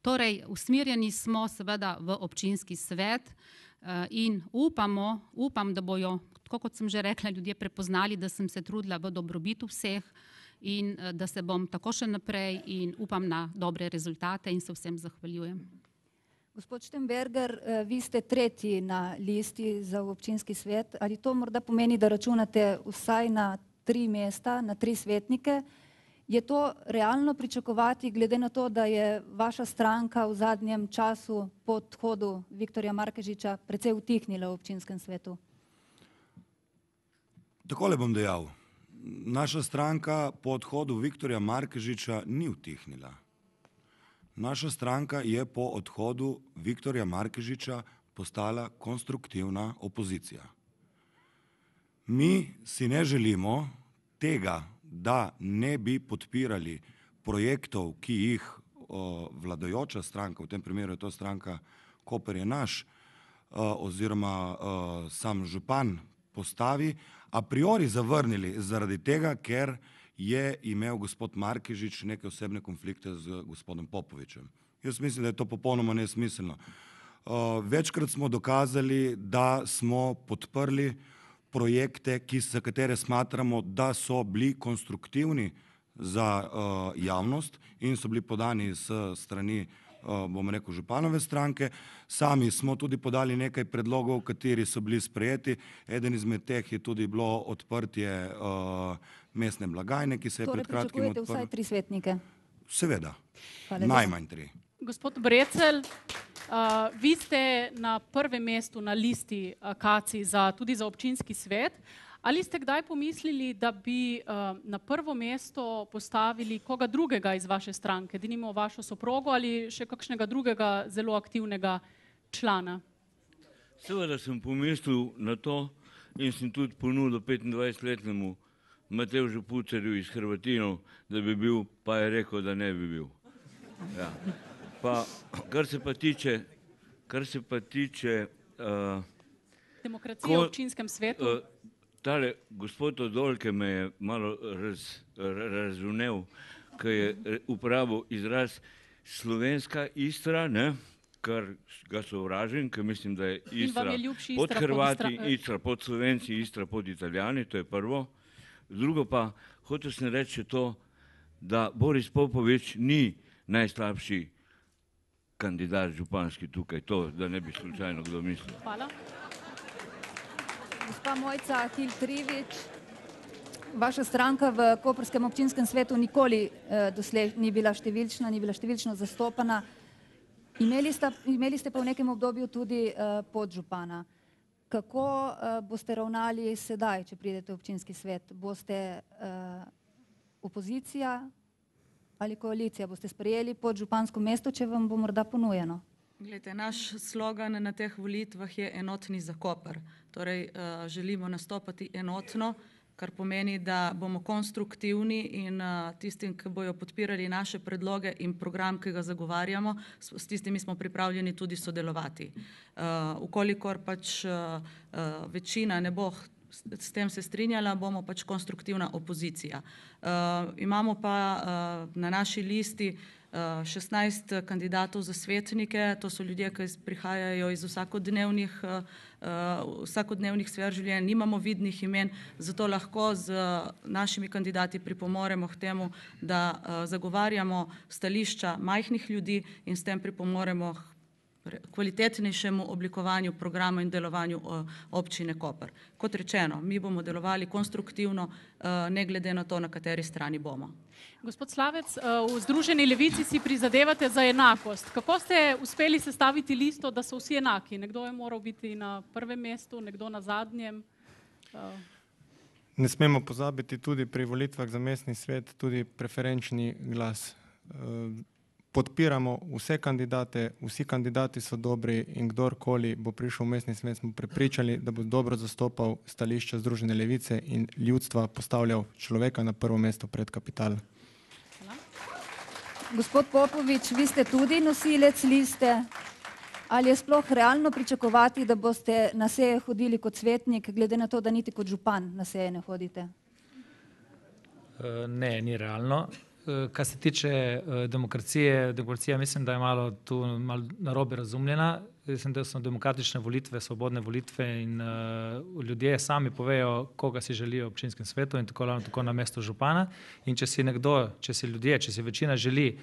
Torej, usmerjeni smo seveda v občinski svet in upam, da bojo, tako kot sem že rekla, ljudje prepoznali, da sem se trudila v dobrobit vseh in da se bom tako še naprej in upam na dobre rezultate in se vsem zahvaljujem. Gospod Štemberger, vi ste tretji na listi za občinski svet. Ali to morda pomeni, da računate vsaj na 3 mesta, na 3 svetnike? Je to realno pričakovati, glede na to, da je vaša stranka v zadnjem času po odhodu Viktorja Markežiča precej utihnila v občinskem svetu? Takole bom dejal. Naša stranka po odhodu Viktorja Markežiča ni utihnila. Naša stranka je po odhodu Viktorja Markežiča postala konstruktivna opozicija. Mi si ne želimo tega, da ne bi podpirali projektov, ki jih vladajoča stranka, v tem primeru je to stranka Koper je naš, oziroma sam župan postavi, a priori zavrnili zaradi tega, ker je imel gospod Markežič neke osebne konflikte z gospodom Popovičem. Jaz mislim, da je to popolnoma nesmiselno. Večkrat smo dokazali, da smo podprli projekte, za katere smatramo, da so bili konstruktivni za javnost in so bili podani s strani, bomo rekel, županove stranke. Sami smo tudi podali nekaj predlogov, kateri so bili sprejeti. Eden izmed teh je tudi bilo odprtje mestne blagajne, ki se je pred kratkim odprla. Torej pričakujete vsaj 3 svetnike? Seveda, najmanj 3. Gospod Brecelj, vi ste na prvem mestu na listi akacij tudi za občinski svet. Ali ste kdaj pomislili, da bi na prvo mesto postavili koga drugega iz vaše stranke, denimo vašo soprogo ali še kakšnega drugega zelo aktivnega člana? Seveda sem pomislil na to in sem tudi ponudil 25-letnemu Matevžu Pucerju iz Hrvatinov, da bi bil, pa je rekel, da ne bi bil. Ja. Pa, kar se pa tiče demokracije v občinskem svetu. Tale gospod Odolke me je malo razumel, ko je uporabil izraz slovenska Istra, kar ga sovražim, ker mislim, da je Istra pod Hrvati, Istra pod Slovenci, Istra pod Italijani, to je prvo. Drugo pa, hotel sem reči to, da Boris Popovič ni najslabši kandidat županski tukaj, to, da ne bi slučajno kdo mislil. Hvala. Gospa Mojca Hiltrivič, vaša stranka v koprskem občinskem svetu nikoli doslej ni bila številčno zastopana. Imeli ste pa v nekem obdobju tudi podžupana. Kako boste ravnali sedaj, če pridete v občinski svet? Boste opozicija ali koalicija? Boste sprejeli podžupansko mesto, če vam bo morda ponujeno? Glejte, naš slogan na teh volitvah je enotni za Koper. Torej, želimo nastopati enotno, kar pomeni, da bomo konstruktivni in tistim, ki bojo podpirali naše predloge in program, ki ga zagovarjamo, s tistimi smo pripravljeni tudi sodelovati. Ukolikor pač večina ne bo s tem se strinjala, bomo pač konstruktivna opozicija. Imamo pa na naši listi 16 kandidatov za svetnike, to so ljudje, ki prihajajo iz vsakodnevnih sfer življenja, nimamo vidnih imen, zato lahko z našimi kandidati pripomoremo k temu, da zagovarjamo stališča majhnih ljudi in s tem pripomoremo kvalitetnejšemu oblikovanju programa in delovanju občine Koper. Kot rečeno, mi bomo delovali konstruktivno, ne glede na to, na kateri strani bomo. Gospod Slavec, v Združeni levici si prizadevate za enakost. Kako ste uspeli sestaviti listo, da so vsi enaki? Nekdo je moral biti na prvem mestu, nekdo na zadnjem. Ne smemo pozabiti tudi pri volitvah za mestni svet tudi preferenčni glas. podpiramo vse kandidate, vsi kandidati so dobri in kdorkoli bo prišel v mestni svet, smo prepričali, da bo dobro zastopal stališča Združene levice in ljudstva, postavljal človeka na prvo mesto pred kapital. Gospod Popovič, vi ste tudi nosilec liste. Ali je sploh realno pričakovati, da boste na seje hodili kot svetnik, glede na to, da niti kot župan na seje ne hodite? Ne, ni realno. Kar se tiče demokracija mislim, da je malo tu narobe razumljena. Mislim, da so demokratične volitve, svobodne volitve in ljudje sami povejo, koga si želijo v občinskem svetu in tako na mesto župana. In če si večina želi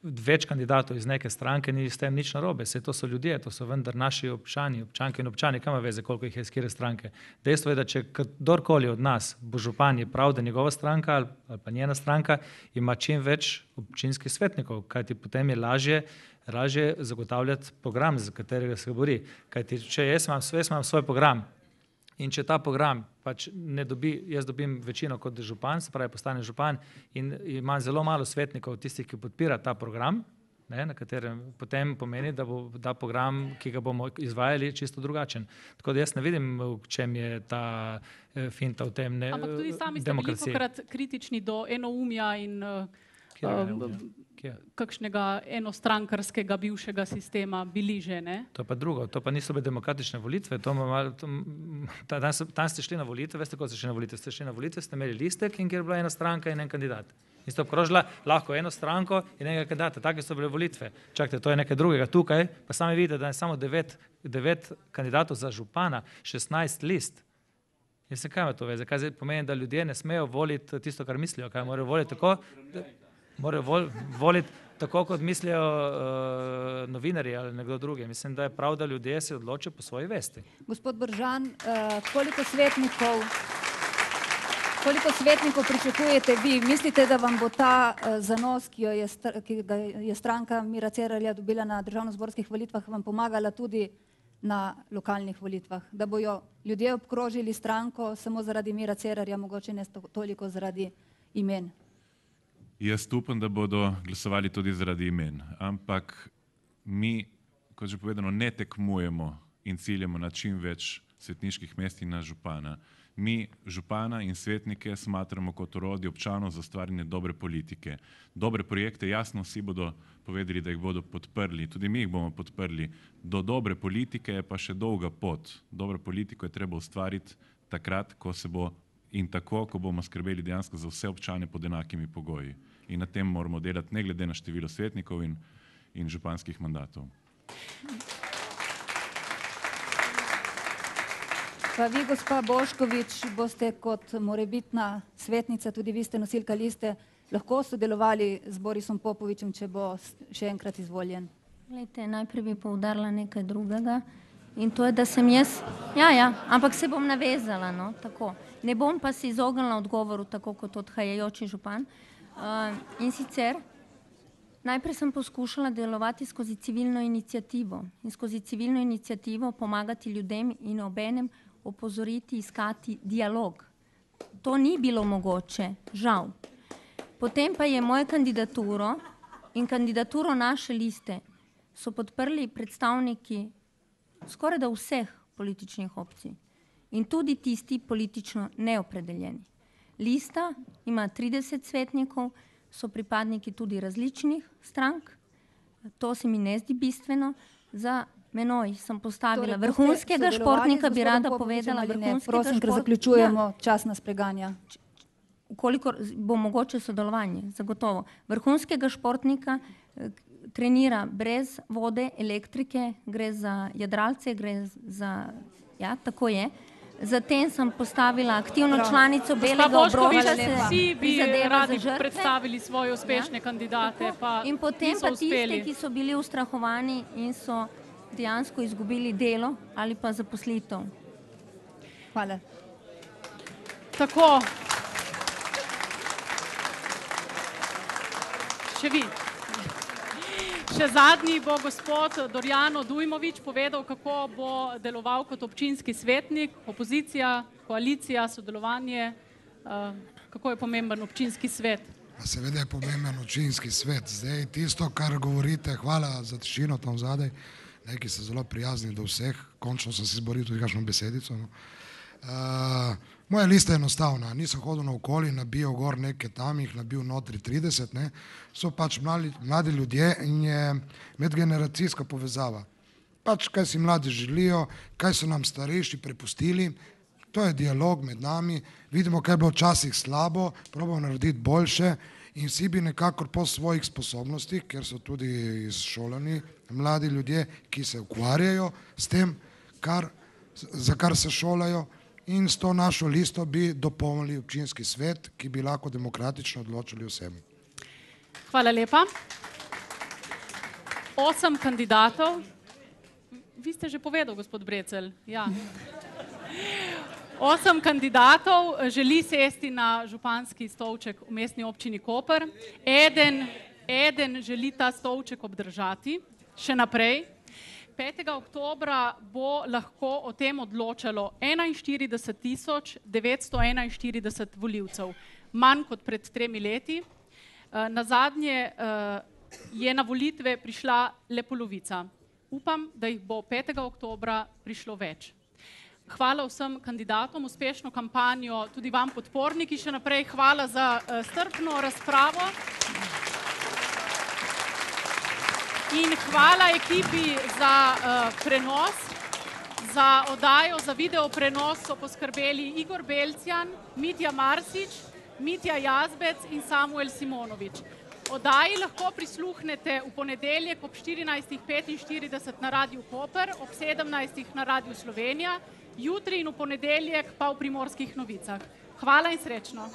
več kandidatov iz neke stranke, ni s tem nič narobe. Saj to so ljudje, to so vendar naši občani, občanke in občani, kam ima veze, koliko jih je iz katere stranke. Dejstvo je, da če kdorkoli od nas bo župan, je prav, da njegova stranka ali pa njena stranka ima čim več občinskih svetnikov, kajti potem je lažje zagotavljati program, za katerega se bori. Kajti če jaz imam svoj program in če ta program pač ne dobi, jaz dobim večino kot župan, se pravi postanem župan in imam zelo malo svetnikov, tistih, ki podpira ta program, na katerem potem pomeni, da bo ta program, ki ga bomo izvajali, čisto drugačen. Tako da jaz ne vidim, v čem je ta finta v tem demokraciji. Ampak tudi sami ste velikokrat kritični do enoumja in kakšnega enostrankarskega bivšega sistema bili že, ne? To pa drugo, to pa niso bile demokratične volitve, tam ste šli na volitve, veste, kako ste šli na volitve? Ste šli na volitve, ste imeli listek in kjer je bila ena stranka in en kandidat. In ste obkrožila lahko eno stranko in enega kandidata, take so bile volitve. Čakajte, to je nekaj drugega tukaj, pa sami vidite, da je samo 9 kandidatov za župana, 16 list. Jaz se kaj ima to veze? Kaj zdaj pomeni, da ljudje ne smejo voliti tisto, kar mislijo? Kaj morajo voliti tako? Morajo voliti tako, kot mislijo novinarji ali nekdo drugi. Mislim, da je prav, da ljudje se odločijo po svoji vesti. Gospod Bržan, koliko svetnikov pričakujete vi? Mislite, da vam bo ta zanos, ki ga je stranka Mira Cerarja dobila na državnozborskih volitvah, vam pomagala tudi na lokalnih volitvah? Da bojo ljudje obkrožili stranko samo zaradi Mira Cerarja, mogoče ne toliko zaradi imen? Jaz upam, da bodo glasovali tudi zaradi imen, ampak mi, kot že povedano, ne tekmujemo in ciljamo na čim več svetniških mest in na župana. Mi župana in svetnike smatramo kot orodje občanov za ustvarjanje dobre politike. Dobre projekte, jasno vsi bodo povedali, da jih bodo podprli, tudi mi jih bomo podprli. Do dobre politike je pa še dolga pot. Dobro politiko je treba ustvariti takrat, ko se bo in tako, ko bomo skrbeli dejansko za vse občane pod enakimi pogoji. In na tem moramo delati ne glede na število svetnikov in županskih mandatov. Pa vi, gospa Boškovič, boste kot morebitna svetnica, tudi vi ste nosilka liste, lahko sodelovali z Borisom Popovičem, če bo še enkrat izvoljen? Glejte, najprej bi poudarila nekaj drugega in to je, da sem jaz, ampak se bom navezala, no, tako. Ne bom pa se izognila odgovoru, tako kot odhajajoči župan. In sicer, najprej sem poskušala delovati skozi civilno inicijativo in skozi civilno inicijativo pomagati ljudem in obenem opozoriti, iskati dialog. To ni bilo mogoče, žal. Potem pa je mojo kandidaturo in kandidaturo naše liste so podprli predstavniki skoraj da vseh političnih opcij in tudi tisti politično neopredeljeni. Lista ima 30 svetnikov, so pripadniki tudi različnih strank. To se mi ne zdi bistveno. Za menoj sem postavila vrhunskega športnika, bi rada povedala vrhunskega športnika. Prosim, ker zaključujemo, čas nas preganja. Kolikor bo mogoče sodelovanje, zagotovo. Vrhunskega športnika trenira brez vode, elektrike, gre za jadralce, gre za, tako je. Zatem sem postavila aktivno članico Belega obroča. Vsi bi radi predstavili svoje uspešne kandidate, pa in potem pa tiste, ki so bili ustrahovani in so dejansko izgubili delo ali pa zaposlitev. Hvala. Tako. Še vi. Še zadnji bo gospod Dorjano Dujmovič povedal, kako bo deloval kot občinski svetnik, opozicija, koalicija, sodelovanje, kako je pomemben občinski svet. Pa seveda je pomemben občinski svet. Zdaj tisto, kar govorite, hvala za tišino tam zadaj, neki so zelo prijazni do vseh, končno sem si izboril tudi kakšno besedico. No. Moja lista je enostavna, nisem hodil naokoli, nabil gor nekaj tam, jih nabil notri 30, ne. So pač mladi ljudje in je medgeneracijska povezava. Pač kaj si mladi želijo, kaj so nam starejši prepustili, to je dialog med nami, vidimo, kaj je bilo včasih slabo, probamo narediti boljše in vsi bi nekako po svojih sposobnostih, ker so tudi izšolani mladi ljudje, ki se ukvarjajo s tem, za kar se šolajo, in s to našo listo bi dopolnili občinski svet, ki bi lahko demokratično odločili vsem. Hvala lepa. 8 kandidatov. Vi ste že povedal, gospod Brecelj. Ja. 8 kandidatov želi sesti na županski stolček v mestni občini Koper. Eden želi ta stolček obdržati še naprej. 5. oktobra bo lahko o tem odločalo 41.941 volivcev, manj kot pred 3 leti. Nazadnje je na volitve prišla le polovica. Upam, da jih bo 5. oktobra prišlo več. Hvala vsem kandidatom, uspešno kampanjo, tudi vam podporniki še naprej. Hvala za strpno razpravo. In hvala ekipi za prenos, za oddajo, za video prenos so poskrbeli Igor Belcijan, Mitja Marsič, Mitja Jazbec in Samuel Simonovič. Oddaji lahko prisluhnete v ponedeljek ob 14.45 na Radiu Koper, ob 17. na Radiu Slovenija, jutri in v ponedeljek pa v Primorskih novicah. Hvala in srečno.